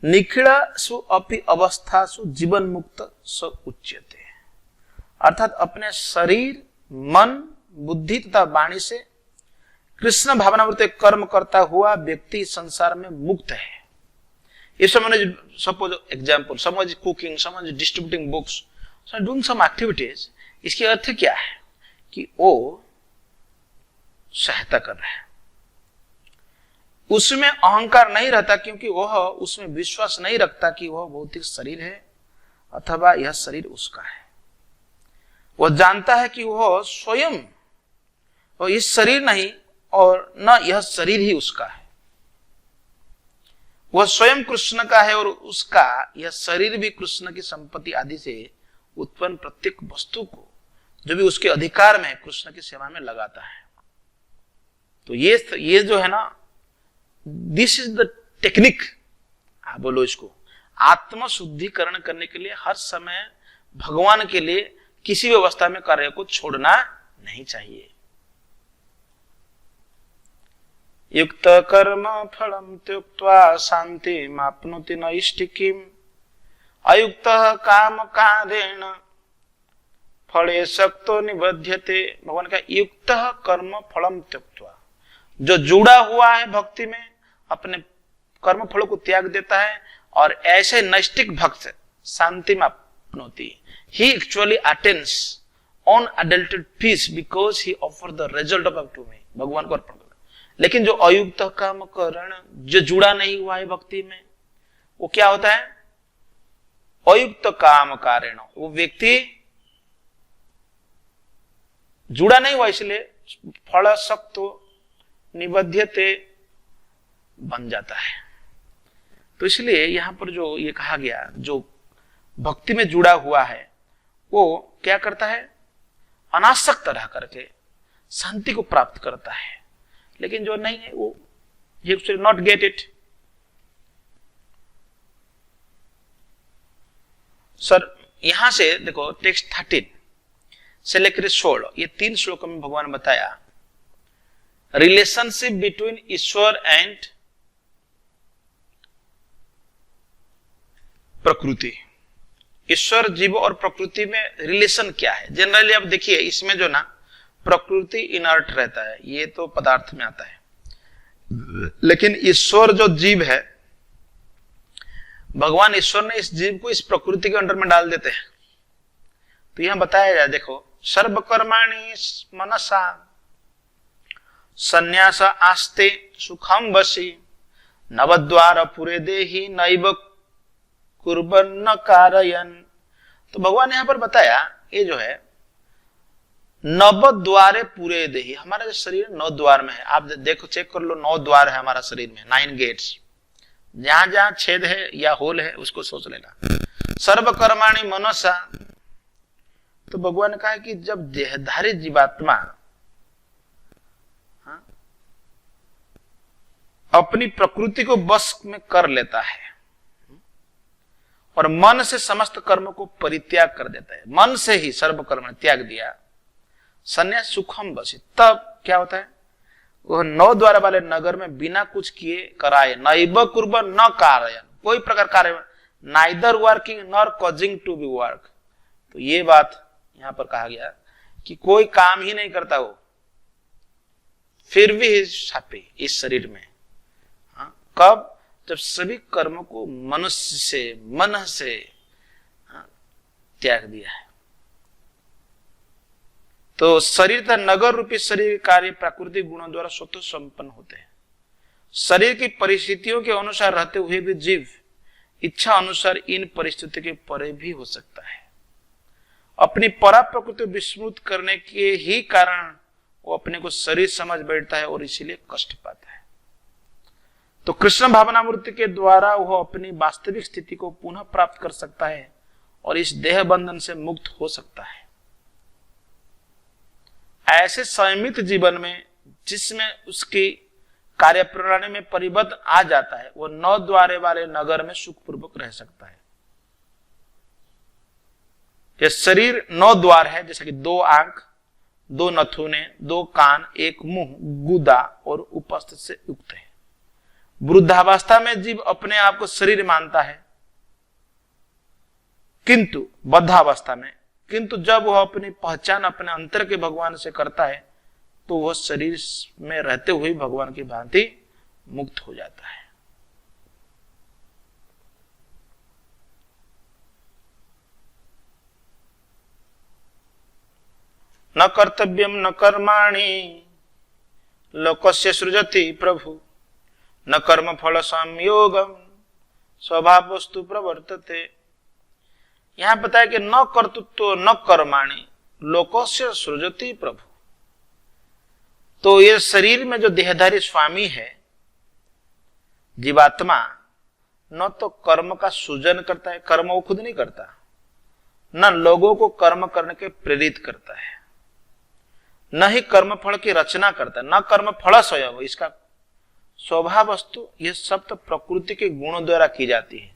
निखिड़ासु अपि अवस्थासु जीवन मुक्त स उच्यते। अर्थात अपने शरीर, मन, बुद्धि तथा वाणी से कृष्ण भावनावृत्ति कर्म करता हुआ व्यक्ति संसार में मुक्त है। If someone is, suppose example, someone is cooking, someone is distributing books, so doing some activities, इसके अर्थ क्या है? कि वो सहायता कर रहा है, उसमें अहंकार नहीं रहता, क्योंकि वह उसमें विश्वास नहीं रखता कि वह भौतिक शरीर है अथवा यह शरीर उसका है। वह जानता है कि वह स्वयं और इस शरीर नहीं और न यह शरीर ही उसका है, वह स्वयं कृष्ण का है और उसका यह शरीर भी कृष्ण की संपत्ति आदि से उत्पन्न प्रत्येक वस्तु को जो भी उसके अधिकार में है कृष्ण की सेवा में लगाता है। तो ये जो है ना, दिस इज द टेक्निक, आप बोलो इसको, आत्म शुद्धिकरण करने के लिए हर समय भगवान के लिए किसी भी अवस्था में कार्य को छोड़ना नहीं चाहिए। युक्त कर्म फलम त्यक्त्वा शांति माप्नोति नैष्ठिकीम् अयुक्त काम कार्येण फले शक्तो निबध्यते। भगवान का युक्त कर्म फलम त्यक्त्वा, जो जुड़ा हुआ है भक्ति में अपने कर्म फलों को त्याग देता है और ऐसे नैष्ठिक भक्त शांति माप्नोति, he actually attains unadulterated peace because he offered the result of to me, भगवान को अर्पण करता। लेकिन जो अयुक्त काम करण, जो जुड़ा नहीं हुआ है भक्ति में, वो क्या होता है? अयुक्त काम कारण, वो व्यक्ति जुड़ा नहीं हुआ, इसलिए फल शक्तो निबध्यते बन जाता है। तो इसलिए यहां पर जो ये कहा गया, जो भक्ति में जुड़ा हुआ है वो क्या करता है? अनासक्त रह करके शांति को प्राप्त करता है। लेकिन जो नहीं है वो you should not get it। Sir यहां से देखो टेक्स्ट 13 से लेकर 16, ये 3 श्लोकों में भगवान बताया रिलेशनशिप बिटवीन ईश्वर एंड प्रकृति। ईश्वर, जीव और प्रकृति में रिलेशन क्या है? जनरली अब देखिए इसमें जो ना प्रकृति इनर्ट रहता है, ये तो पदार्थ में आता है, लेकिन ईश्वर जो जीव है, भगवान ईश्वर ने इस जीव को इस प्रकृति के अंडर में डाल देते हैं। तो यहां बताया जाए, देखो सर्वकर्माणि मनसा संन्यास आस्ते सुखम वशी नवद्वार पुरे देहि नैव कुर्वन्न कारयन्। तो भगवान यहां पर बताया ये जो है नव द्वारे पूरे देही, हमारा जो शरीर 9 द्वार में है। आप देखो, चेक कर लो, 9 द्वार है हमारा शरीर में, 9 गेट्स। जहां जहां छेद है या होल है उसको सोच लेना। सर्व कर्माणि मनसा, तो भगवान ने कहा कि जब देहधारी जीवात्मा अपनी प्रकृति को बस में कर लेता है और मन से समस्त कर्म को परित्याग कर देता है, मन से ही सर्व कर्म त्याग दिया, संन्यास सुखम बसी, तब क्या होता है, वह 9 द्वार वाले नगर में बिना कुछ किए कराए, नैव कुर्ब न कार्य, कोई प्रकार कार्य, neither working nor causing to be work. तो ये बात यहां पर कहा गया कि कोई काम ही नहीं करता वो, फिर भी छापे इस शरीर में। कब? जब सभी कर्म को मनुष्य से, मन से त्याग दिया है। तो शरीर था नगर रूपी शरीर कार्य प्राकृतिक गुणों द्वारा स्वतः संपन्न होते हैं। शरीर की परिस्थितियों के अनुसार रहते हुए भी जीव इच्छा अनुसार इन परिस्थितियों के परे भी हो सकता है। अपनी परा प्रकृति विस्मृत करने के ही कारण वो अपने को शरीर समझ बैठता है और इसीलिए कष्ट पाता है। तो कृष्ण भावनामूर्ति के द्वारा वह अपनी वास्तविक स्थिति को पुनः प्राप्त कर सकता है और इस देह बंधन से मुक्त हो सकता है। ऐसे संयमित जीवन में जिसमें उसकी कार्य प्रणाली में परिबद्ध आ जाता है, वो 9 द्वारे वाले नगर में सुखपूर्वक रह सकता है। यह शरीर 9 द्वार है, जैसे कि 2 आंख, 2 नथुने, 2 कान, 1 मुंह, गुदा और उपस्थ से युक्त है। वृद्धावस्था में जीव अपने आप को शरीर मानता है, किंतु बद्धावस्था में, किंतु जब वह अपनी पहचान अपने अंतर के भगवान से करता है तो वह शरीर में रहते हुए भगवान की भांति मुक्त हो जाता है। न कर्तव्यम न कर्माणि लोकस्य सृजति प्रभु, न कर्म फल संयोगम स्वभाव वस्तु प्रवर्तते। यहां पता है कि न कर्तृत्व न कर्माणि लोकस्य सृजति प्रभु। तो ये शरीर में जो देहधारी स्वामी है जीवात्मा, न तो कर्म का सृजन करता है, कर्म वो खुद नहीं करता, न लोगों को कर्म करने के प्रेरित करता है, न ही कर्म फल की रचना करता है, न कर्म फल स्वयं, इसका स्वभाव वस्तु ये सब तो प्रकृति के गुणों द्वारा की जाती है।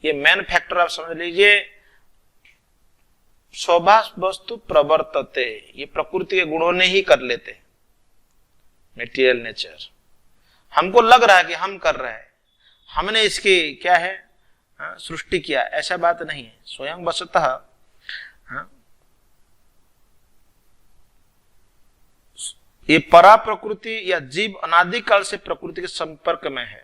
ये मेन फैक्टर आप समझ लीजिए, स्वभाव वस्तु प्रवर्तते, ये प्रकृति के गुणों ने ही कर लेते, मेटीरियल नेचर। हमको लग रहा है कि हम कर रहे हैं, हमने इसकी क्या है सृष्टि किया, ऐसा बात नहीं है। स्वयं वस्तुतः ये परा प्रकृति या जीव अनादिकाल से प्रकृति के संपर्क में है।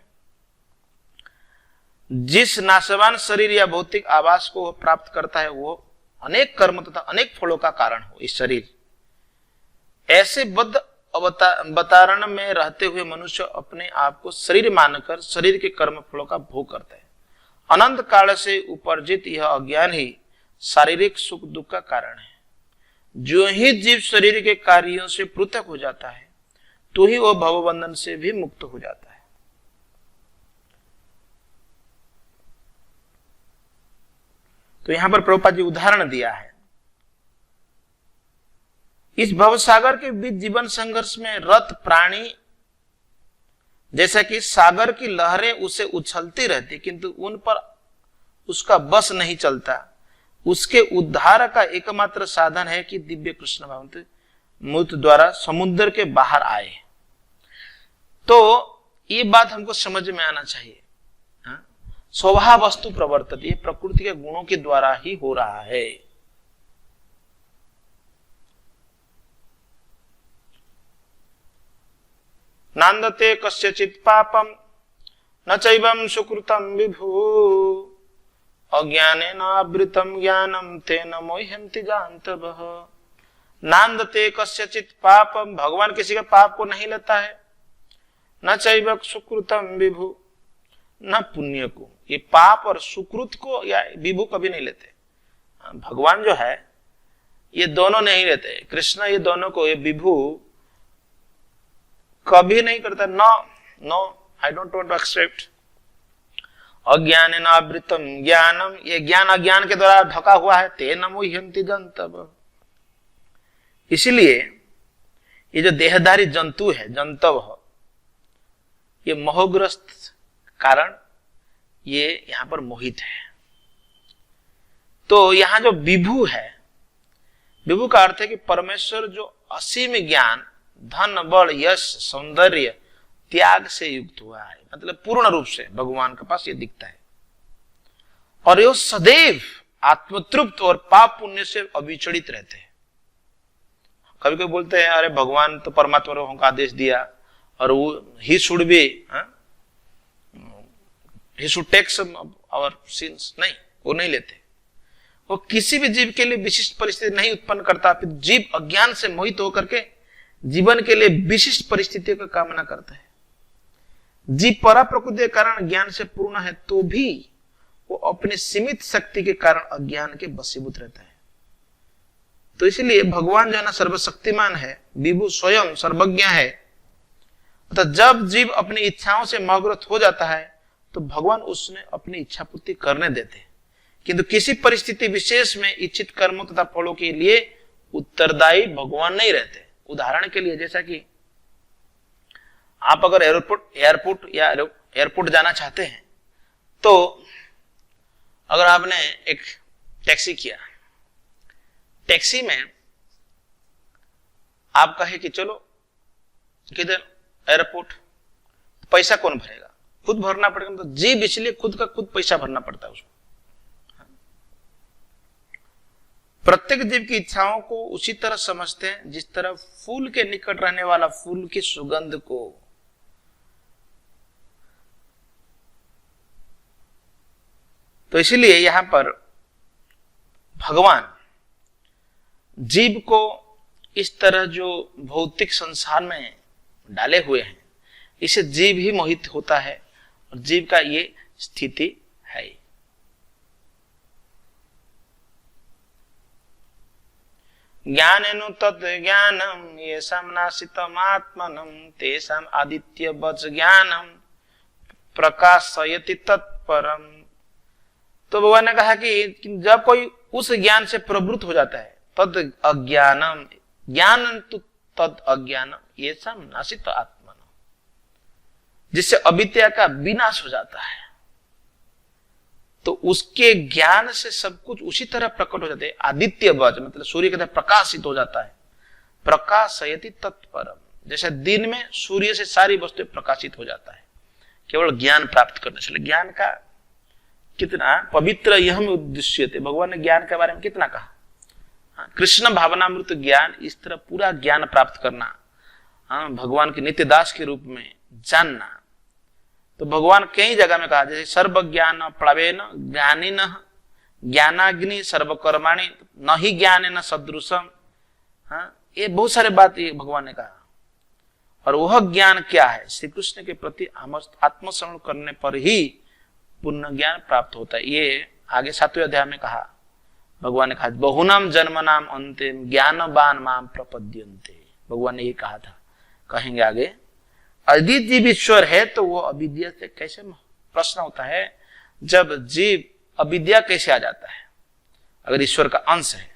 जिस नाशवान शरीर या भौतिक आवास को वह प्राप्त करता है वो अनेक कर्म तथा अनेक फलों का कारण हो। इस शरीर ऐसे बद्ध अवतारण में रहते हुए मनुष्य अपने आप को शरीर मानकर शरीर के कर्म फलों का भोग करता है। अनंत काल से उपर्जित यह अज्ञान ही शारीरिक सुख दुख का कारण है। जो ही जीव शरीर के कार्यों से पृथक हो जाता है तो ही वह भवबंधन से भी मुक्त हो जाता है। तो यहां पर प्रभुपाद जी उदाहरण दिया है। इस भवसागर के बीच जीवन संघर्ष में रत प्राणी जैसा कि सागर की लहरें उसे उछलती रहती किंतु उन पर उसका बस नहीं चलता, उसके उद्धार का एकमात्र साधन है कि दिव्य कृष्ण भगवंत मूर्ति द्वारा समुद्र के बाहर आए। तो ये बात हमको समझ में आना चाहिए। स्वभाव वस्तु प्रवर्तित, ये प्रकृति के गुणों के द्वारा ही हो रहा है। नांदते कस्यचित् पापम न चैवं सुकृतं विभु अज्ञानेन आवृतं ज्ञानं तेन मोह्यन्ति जान्तवः। नांदते कस्यचित् पापम, भगवान किसी का पाप को नहीं लेता है। न चैव सुकृतं विभु, न पुण्य को, ये पाप और सुकृत को या विभु कभी नहीं लेते। भगवान जो है ये दोनों नहीं लेते, कृष्ण ये दोनों को, ये विभु कभी नहीं करता। No no, I don't want to accept. अज्ञानेन आवृतम ज्ञानम, ये ज्ञान अज्ञान के द्वारा ढका हुआ है। तेन मुह्यन्ति जन्तवः, इसलिए ये जो देहधारी जंतु है जंतव, ये मोहग्रस्त कारण ये यहां पर मोहित है। तो यहां जो विभु है, विभु का अर्थ है कि परमेश्वर जो असीम ज्ञान, धन, बल, यश, सौंदर्य, त्याग से युक्त हुआ है, मतलब पूर्ण रूप से भगवान के पास ये दिखता है। और ये सदैव आत्मतृप्त और पाप पुण्य से अविचलित रहते हैं। कभी कभी बोलते हैं अरे भगवान तो परमात्मा को आदेश दिया और वो he should be, he should take some hour since, नहीं, वो नहीं लेते। वो किसी भी जीव के लिए विशिष्ट परिस्थिति नहीं उत्पन्न करता, फिर जीव अज्ञान से मोहित होकर के जीवन के लिए विशिष्ट परिस्थितियों का कामना करता है। जीव परा प्रकृति के कारण ज्ञान से पूर्ण है तो भी वो अपनी सीमित शक्ति के कारण अज्ञान के वशीभूत रहता है। तो इसलिए भगवान जो है ना सर्वशक्तिमान है, विभु स्वयं सर्वज्ञ है। तो जब जीव अपनी इच्छाओं से मोहग्रस्त हो जाता है तो भगवान उसने अपनी इच्छा पूर्ति करने देते हैं, किंतु किसी परिस्थिति विशेष में इच्छित कर्मों तथा फलों के लिए उत्तरदायी भगवान नहीं रहते। उदाहरण के लिए जैसा कि आप अगर एयरपोर्ट जाना चाहते हैं, तो अगर आपने एक टैक्सी किया, टैक्सी में आप कहे कि चलो किधर एयरपोर्ट, पैसा कौन भरेगा? खुद भरना पड़ेगा। तो जीव इसलिए खुद का खुद पैसा भरना पड़ता है उसको। प्रत्येक जीव की इच्छाओं को उसी तरह समझते हैं जिस तरह फूल के निकट रहने वाला फूल की सुगंध को। तो इसलिए यहां पर भगवान जीव को इस तरह जो भौतिक संसार में डाले हुए हैं, इसे जीव ही मोहित होता है और जीव का ये स्थिति है। ज्ञानेनु तत् ज्ञानम येषां नाशितम् आत्मनं तेषां आदित्य वच ज्ञानम प्रकाशयति तत्परम। तो भगवान ने कहा कि जब कोई उस ज्ञान से प्रवृत्त हो जाता है, तद अज्ञानम, ज्ञान तो तद अज्ञानम येषां नाशित आत्मनं, जिससे अविद्या का विनाश हो जाता है, तो उसके ज्ञान से सब कुछ उसी तरह प्रकट हो जाते हैं। आदित्य वज मतलब सूर्य के तरह प्रकाशित हो जाता है। प्रकाशयति तत्परम, जैसे दिन में सूर्य से सारी वस्तुएं प्रकाशित हो जाता है केवल ज्ञान प्राप्त करने से। ज्ञान का कितना पवित्र यह में उद्देश्य थे। भगवान ने ज्ञान के बारे में कितना कहा। कृष्ण भावनामृत ज्ञान, इस तरह पूरा ज्ञान प्राप्त करना, भगवान के नित्य दास के रूप में जानना। तो भगवान कई जगह में कहा, जैसे सर्व ज्ञान प्लवेन ज्ञानिन ज्ञानाग्नि सर्वकर्माणि न ही ज्ञानेन सदृशम। ये बहुत सारे बात ये भगवान ने कहा। और वह ज्ञान क्या है? श्री कृष्ण के प्रति आत्मसमर्पण करने पर ही पूर्ण ज्ञान प्राप्त होता है। ये आगे 7वें अध्याय में कहा, भगवान ने कहा बहुनाम जन्मनाम अंतिम ज्ञानवान माम प्रपद्यन्ते। भगवान ने ये कहा था। कहेंगे आगे, यदि जीव ईश्वर है तो वो अविद्या से कैसे, प्रश्न होता है जब जीव अविद्या कैसे आ जाता है अगर ईश्वर का अंश है।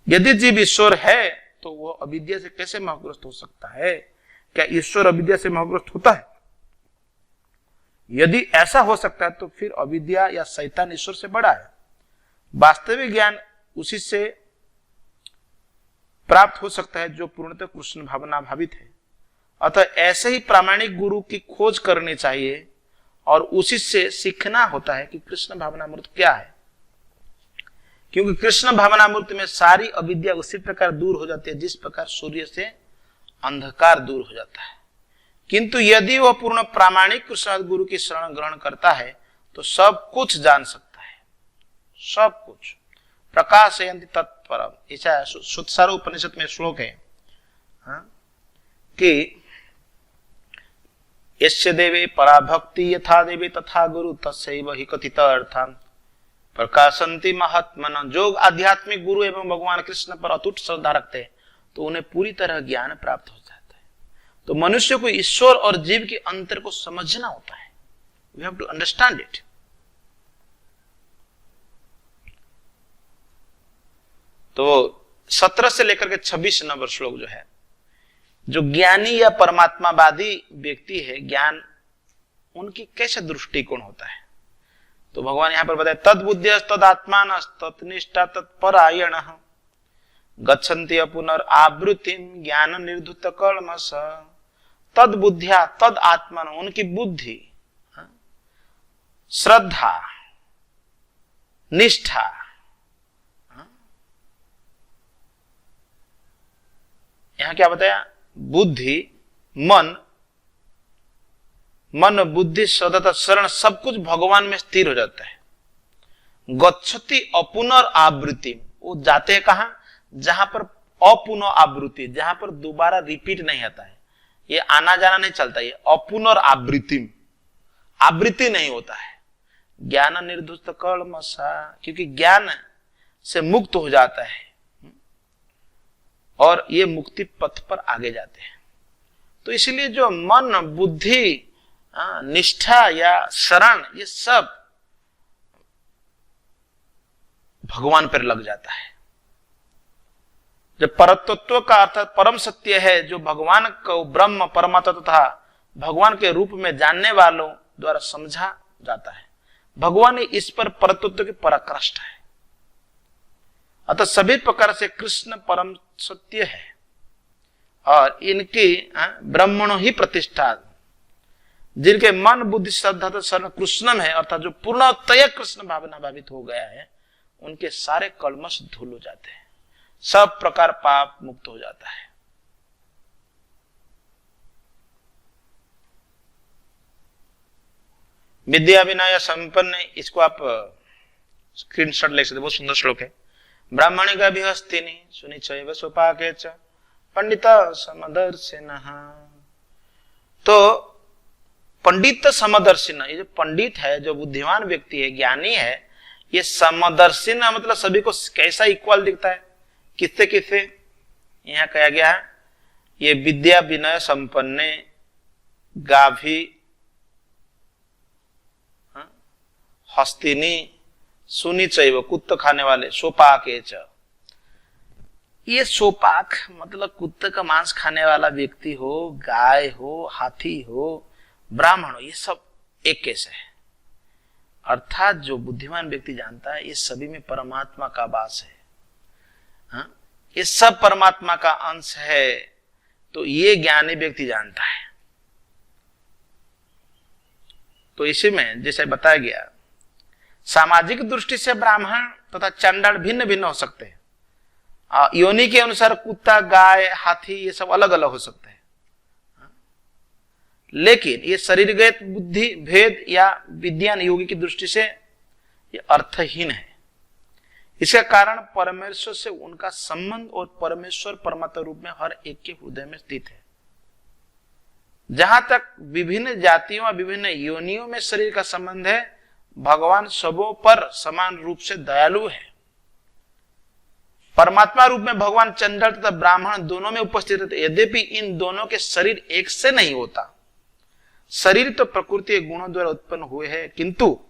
यदि जीव ईश्वर है तो वो अविद्या से कैसे मोहग्रस्त हो सकता है? क्या ईश्वर अविद्या से मोहग्रस्त होता है? यदि ऐसा हो सकता है तो फिर अविद्या या शैतान ईश्वर से बड़ा है। वास्तविक ज्ञान उसी से प्राप्त हो सकता है जो पूर्णतः कृष्ण भावना भावित है। अतः ऐसे ही प्रामाणिक गुरु की खोज करनी चाहिए और उसी से सीखना होता है कि कृष्ण भावनामृत क्या है, क्योंकि कृष्ण भावनामृत में सारी अविद्या उसी प्रकार दूर हो जाती है जिस प्रकार सूर्य से अंधकार दूर हो जाता है। किंतु यदि वह पूर्ण प्रामाणिक कृष्ण गुरु की शरण ग्रहण करता है तो सब कुछ जान सकता है, सब कुछ। प्रकाशयन्ति तत्परम, ऐसा सुतसार उपनिषद में श्लोक है कि यस्य देवे पराभक्ति यथा देवे तथा गुरु तस्यैव हि कथित अर्थान प्रकाशन्ति महात्मन। जो आध्यात्मिक गुरु एवं भगवान कृष्ण पर अटूट श्रद्धा रखते हैं तो उन्हें पूरी तरह ज्ञान प्राप्त हो जाता है। तो मनुष्य को ईश्वर और जीव के अंतर को समझना होता है। We have to understand it. तो 17 से लेकर के 26 नंबर श्लोक जो है, जो ज्ञानी या परमात्मावादी व्यक्ति है, ज्ञान उनकी कैसे दृष्टिकोण होता है। तो भगवान यहां पर बताए, तद बुद्धिय तद आत्मान तत्निष्ठा तत्परायण गच्छन्ति पुनरावृत्तिम ज्ञान निर्धुत कल्मष। तद बुद्धिया तद आत्मन, उनकी बुद्धि, श्रद्धा, निष्ठा, यहां क्या बताया, बुद्धि, मन बुद्धि श्रद्धा शरण सब कुछ भगवान में स्थिर हो जाता है। गच्छति अपुनरावृत्ति, वो जाते हैं कहां, जहां पर अपुनरावृत्ति, जहां पर दोबारा रिपीट नहीं आता है, ये आना जाना नहीं चलता, ये अपुनरावृत्ति, आवृत्ति नहीं होता है। ज्ञान निर्धुत कल्मषा, क्योंकि ज्ञान से मुक्त हो जाता है और ये मुक्ति पथ पर आगे जाते हैं। तो इसलिए जो मन बुद्धि निष्ठा या शरण, ये सब भगवान पर लग जाता है। जब परतत्व का अर्थात परम सत्य है, जो भगवान को ब्रह्म परमात्मा तथा भगवान के रूप में जानने वालों द्वारा समझा जाता है, भगवान इस पर परतत्व की पराकाष्ठा है। अतः सभी प्रकार से कृष्ण परम सत्य है और इनकी ब्रह्मणो ही प्रतिष्ठा, जिनके मन बुद्धि श्रद्धा तो शरण कृष्णम है, अर्थात जो पूर्णतया कृष्ण भावना भावित हो गया है, उनके सारे कल्मश धूल हो जाते हैं, सब प्रकार पाप मुक्त हो जाता है। विद्या विनय संपन्न, इसको आप स्क्रीनशॉट ले सकते, बहुत सुंदर श्लोक है। ब्राह्मणी का भी हस्तिनी सुनी चैव सोपाके च पंडित समदर्शिनः। तो पंडित समदर्शिन, ये जो पंडित है, जो बुद्धिमान व्यक्ति है, ज्ञानी है, ये समदर्शिन मतलब सभी को कैसा इक्वल दिखता है, किससे किससे, यहां कहा गया है, ये विद्या विनय संपन्ने गाभी हस्तिनी सुनी चैव, कुत्ते खाने वाले, सोपाके च, ये सोपाक मतलब कुत्ते का मांस खाने वाला व्यक्ति हो, गाय हो, हाथी हो, ब्राह्मण हो, ये सब एक कैसे है। अर्थात जो बुद्धिमान व्यक्ति जानता है ये सभी में परमात्मा का वास है, हाँ? ये सब परमात्मा का अंश है, तो ये ज्ञानी व्यक्ति जानता है। तो इसी में जैसे बताया गया, सामाजिक दृष्टि से ब्राह्मण तथा चंडाल भिन्न भिन्न हो सकते हैं। योनि के अनुसार कुत्ता, गाय, हाथी ये सब अलग अलग हो सकते हैं, लेकिन ये शरीरगत बुद्धि भेद या विज्ञान योगी की दृष्टि से ये अर्थहीन है। इसका कारण परमेश्वर से उनका संबंध और परमेश्वर परमात्मा रूप में हर एक के हृदय में स्थित है। जहां तक विभिन्न जातियों और विभिन्न योनियों में शरीर का संबंध है, भगवान सबों पर समान रूप से दयालु है। परमात्मा रूप में भगवान चंडाल तथा ब्राह्मण दोनों में उपस्थित रहते, यद्यपि इन दोनों के शरीर एक से नहीं होता। शरीर तो प्रकृति के गुणों द्वारा उत्पन्न हुए हैं, किंतु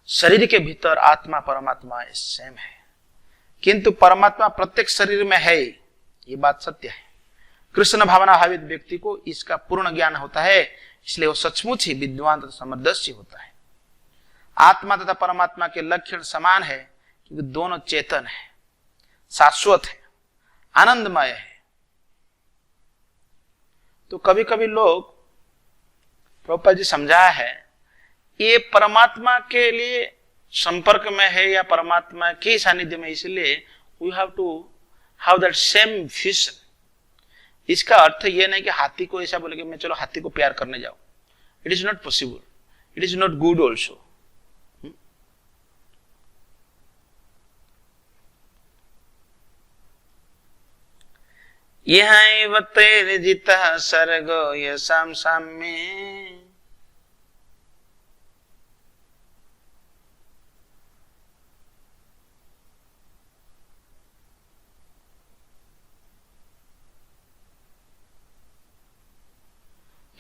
शरीर के भीतर आत्मा परमात्मा सेम है। किंतु परमात्मा प्रत्येक शरीर में है, ये बात सत्य है। कृष्ण भावना भावित व्यक्ति को इसका पूर्ण ज्ञान होता है, इसलिए वो सचमुच ही विद्वान तथा समदर्शी होता है। आत्मा तथा परमात्मा के लक्षण समान है, क्योंकि दोनों चेतन है, शाश्वत है, आनंदमय है। तो कभी कभी लोग, प्रभुपाद जी समझाया है, ये परमात्मा के लिए संपर्क में है या परमात्मा के सानिध्य में, इसलिए we have to have that same vision. इसका अर्थ ये नहीं कि हाथी को ऐसा बोले कि मैं चलो हाथी को प्यार करने जाऊं। It is not possible, it is not good also. यह तेरे जिता सर्गो यशाम साम्य,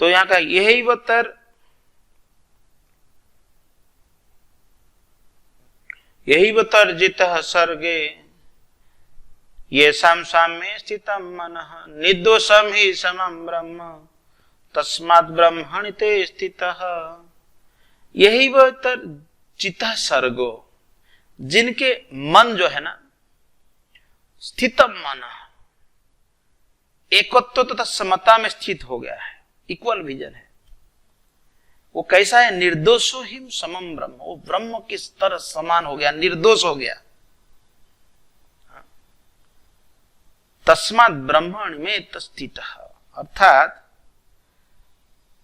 तो यहां का यही वतर जितः सर्गे ये साम्य स्थितम मनः निर्दोषम ही समम ब्रह्म तस्मात् ब्रह्मणि ते स्थितः। यही वतर जितः सर्गो, जिनके मन जो है ना स्थितम मनः एकत्व तथा समता में स्थित हो गया है, इक्वल विजन है, वो कैसा है? निर्दोषो ही समम ब्रह्म, वो ब्रह्म की तरह समान हो गया, निर्दोष हो गया। तस्मात् ब्रह्मण में स्थित, अर्थात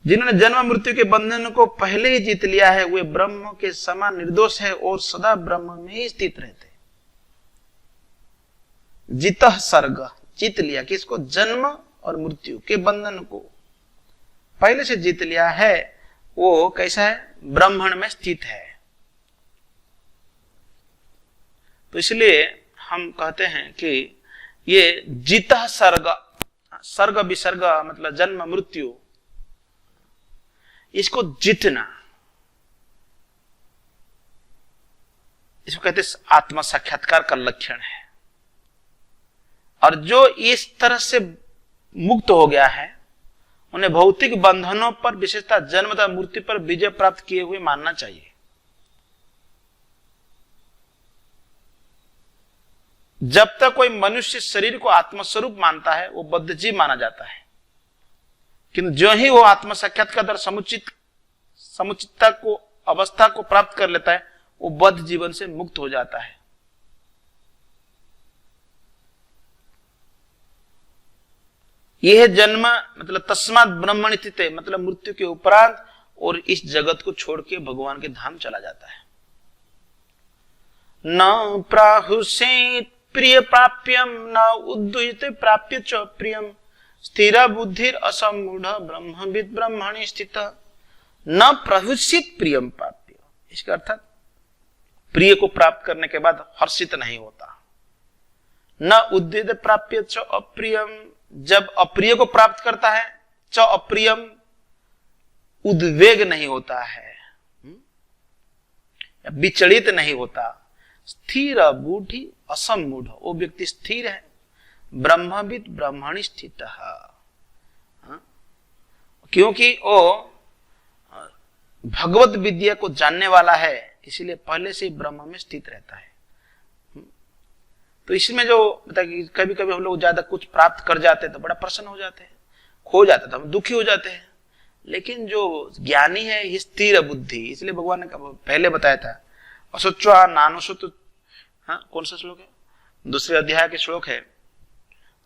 जिन्होंने जन्म मृत्यु के बंधन को पहले ही जीत लिया है वे ब्रह्म के समान निर्दोष है और सदा ब्रह्म में ही स्थित रहते। जितः सर्ग, जीत लिया किसको? जन्म और मृत्यु के बंधन को पहले से जीत लिया है, वो कैसा है? ब्रह्मण में स्थित है। तो इसलिए हम कहते हैं कि ये जितः सर्ग, सर्ग विसर्ग मतलब जन्म मृत्यु, इसको जीतना, इसको कहते आत्मा साक्षात्कार का लक्षण है। और जो इस तरह से मुक्त हो गया है उन्हें भौतिक बंधनों पर, विशेषतः जन्म तथा मृत्यु पर विजय प्राप्त किए हुए मानना चाहिए। जब तक कोई मनुष्य शरीर को आत्मस्वरूप मानता है वो बद्धजीव माना जाता है, किंतु जो ही वो आत्म साक्षात्कार द्वारा समुचितता को, अवस्था को प्राप्त कर लेता है, वो बद्ध जीवन से मुक्त हो जाता है। यह जन्म मतलब तस्मात् ब्रह्मणि स्थिते, मतलब मृत्यु के उपरांत और इस जगत को छोड़ के भगवान के धाम चला जाता है। न प्राहुषेत प्रिय प्राप्यम न उद्दुयते प्राप्य च प्रियम स्थिर बुद्धिर असमूढ़ ब्रह्मविद ब्रह्मणि स्थित। न प्रहुषित प्रियम प्राप्य, इसका अर्थात प्रिय को प्राप्त करने के बाद हर्षित नहीं होता। न उद्वेद प्राप्य च अप्रियम, जब अप्रिय को प्राप्त करता है, च अप्रियम उद्वेग नहीं होता है, विचलित नहीं होता। स्थिर बूढ़ी असमूढ़, वो व्यक्ति स्थिर है। ब्रह्मविद ब्रह्मणि स्थित, क्योंकि वो भगवत विद्या को जानने वाला है, इसीलिए पहले से ही ब्रह्म में स्थित रहता है। तो इसमें जो कभी कभी हम लोग ज्यादा कुछ प्राप्त कर जाते हैं तो बड़ा प्रसन्न हो जाते हैं, खो जाते तो हम दुखी हो जाते हैं। लेकिन जो ज्ञानी है ये स्थिर बुद्धि, इसलिए भगवान ने पहले बताया था असोच्वा नानुसुत, कौन सा श्लोक है? दूसरे अध्याय के श्लोक है,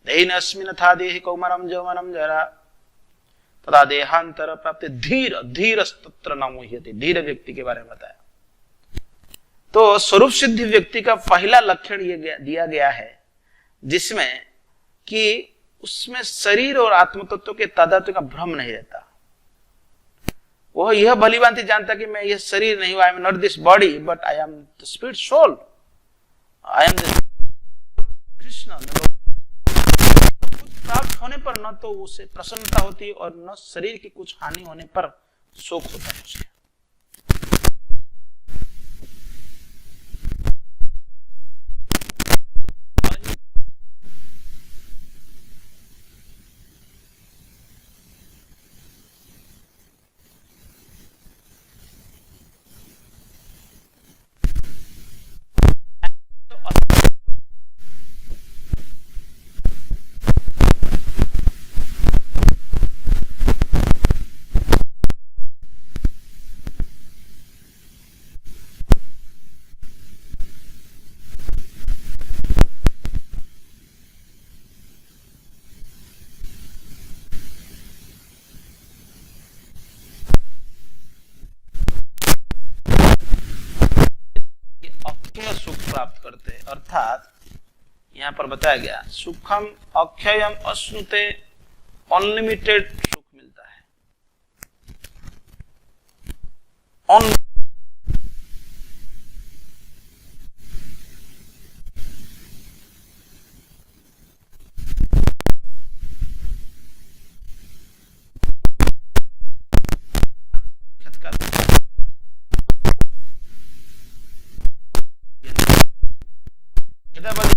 देहिन अस्मिन् था देहि कौमारम यौवनम जरा तथा देहांतर प्राप्त धीर धीरस्तत्र न मुह्यते, धीर व्यक्ति के बारे में बताया। तो स्वरूप सिद्धि व्यक्ति का पहला लक्षण ये दिया गया है जिसमें कि उसमें शरीर और आत्म तत्व के तादात्म्य का भ्रम नहीं रहता। वह यह भलीभांति जानता कि मैं यह शरीर नहीं हूं, I am not this body but I am the spirit soul, I am Krishna. कुछ प्राप्त होने पर न तो उसे प्रसन्नता होती और न शरीर की कुछ हानि होने पर शोक होता है उसे। सुख प्राप्त करते हैं, अर्थात यहां पर बताया गया सुखम अक्षयम अश्नुते, अनलिमिटेड सुख मिलता है। सुविधावादी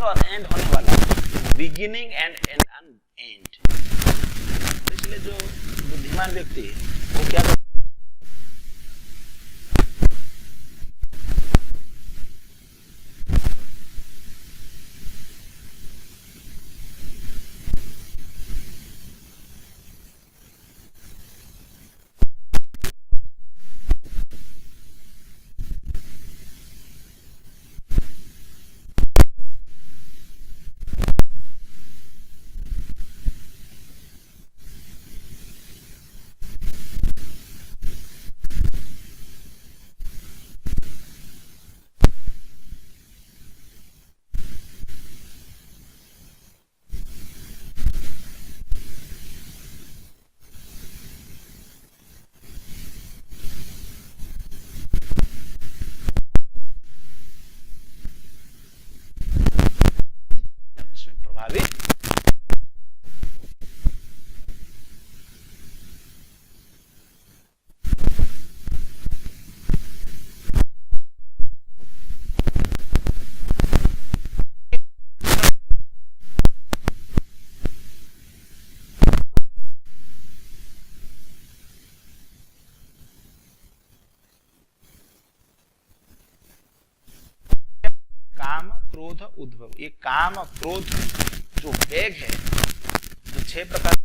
और एंड होने वाला, बिगिनिंग एंड एंड। इसलिए जो बुद्धिमान व्यक्ति है वो क्या काम क्रोध उद्भव, ये काम क्रोध जो वेग है, जो 6 प्रकार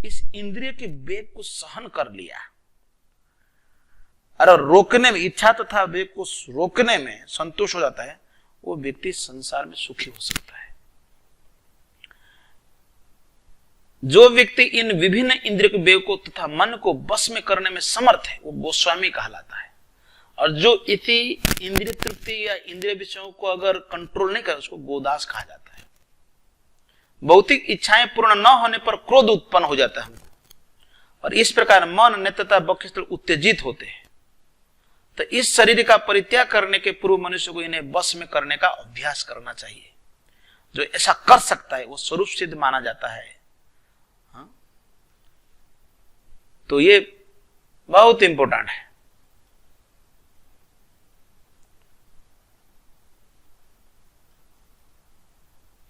इस इंद्रिय के वेग को सहन कर लिया और रोकने में, इच्छा तथा वेग को रोकने में संतोष हो जाता है, वो व्यक्ति संसार में सुखी हो सकता है। जो व्यक्ति इन विभिन्न इंद्रिय के वेग को तथा मन को बस में करने में समर्थ है, वो गोस्वामी कहलाता है। और जो इसी इंद्रिय तृप्ति या इंद्रिय विषयों को अगर कंट्रोल नहीं करे, उसको गोदास कहा जाता है। भौतिक इच्छाएं पूर्ण न होने पर क्रोध उत्पन्न हो जाता है हमको, और इस प्रकार मन, नेत्र तथा वक्षस्थल उत्तेजित होते हैं। तो इस शरीर का परित्याग करने के पूर्व मनुष्य को इन्हें बस में करने का अभ्यास करना चाहिए। जो ऐसा कर सकता है वो स्वरूप सिद्ध माना जाता है। हाँ? तो ये बहुत इंपोर्टेंट है।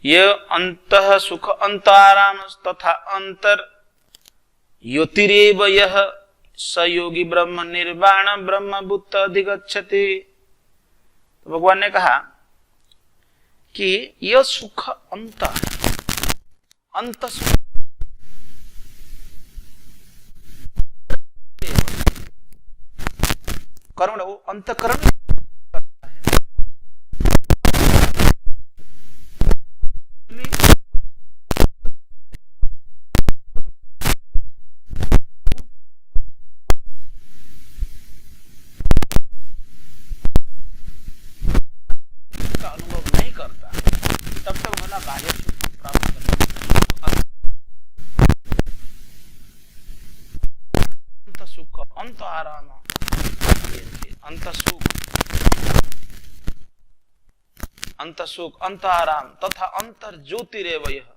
ये अंतः सुख अंत आराम तथा अंतर योतिरेव यह स योगी ब्रह्म निर्वाण ब्रह्म बुद्ध अधिगच्छति। तो भगवान ने कहा कि यह सुख अंत अंत सुख करण वो अंतकरण का अनुभव नहीं करता तब तक भला बाह्य सुख प्राप्त करना। अंत सुख अंत आराम अंत सुख अंत आराम तथा अंतर ज्योतिरेव यह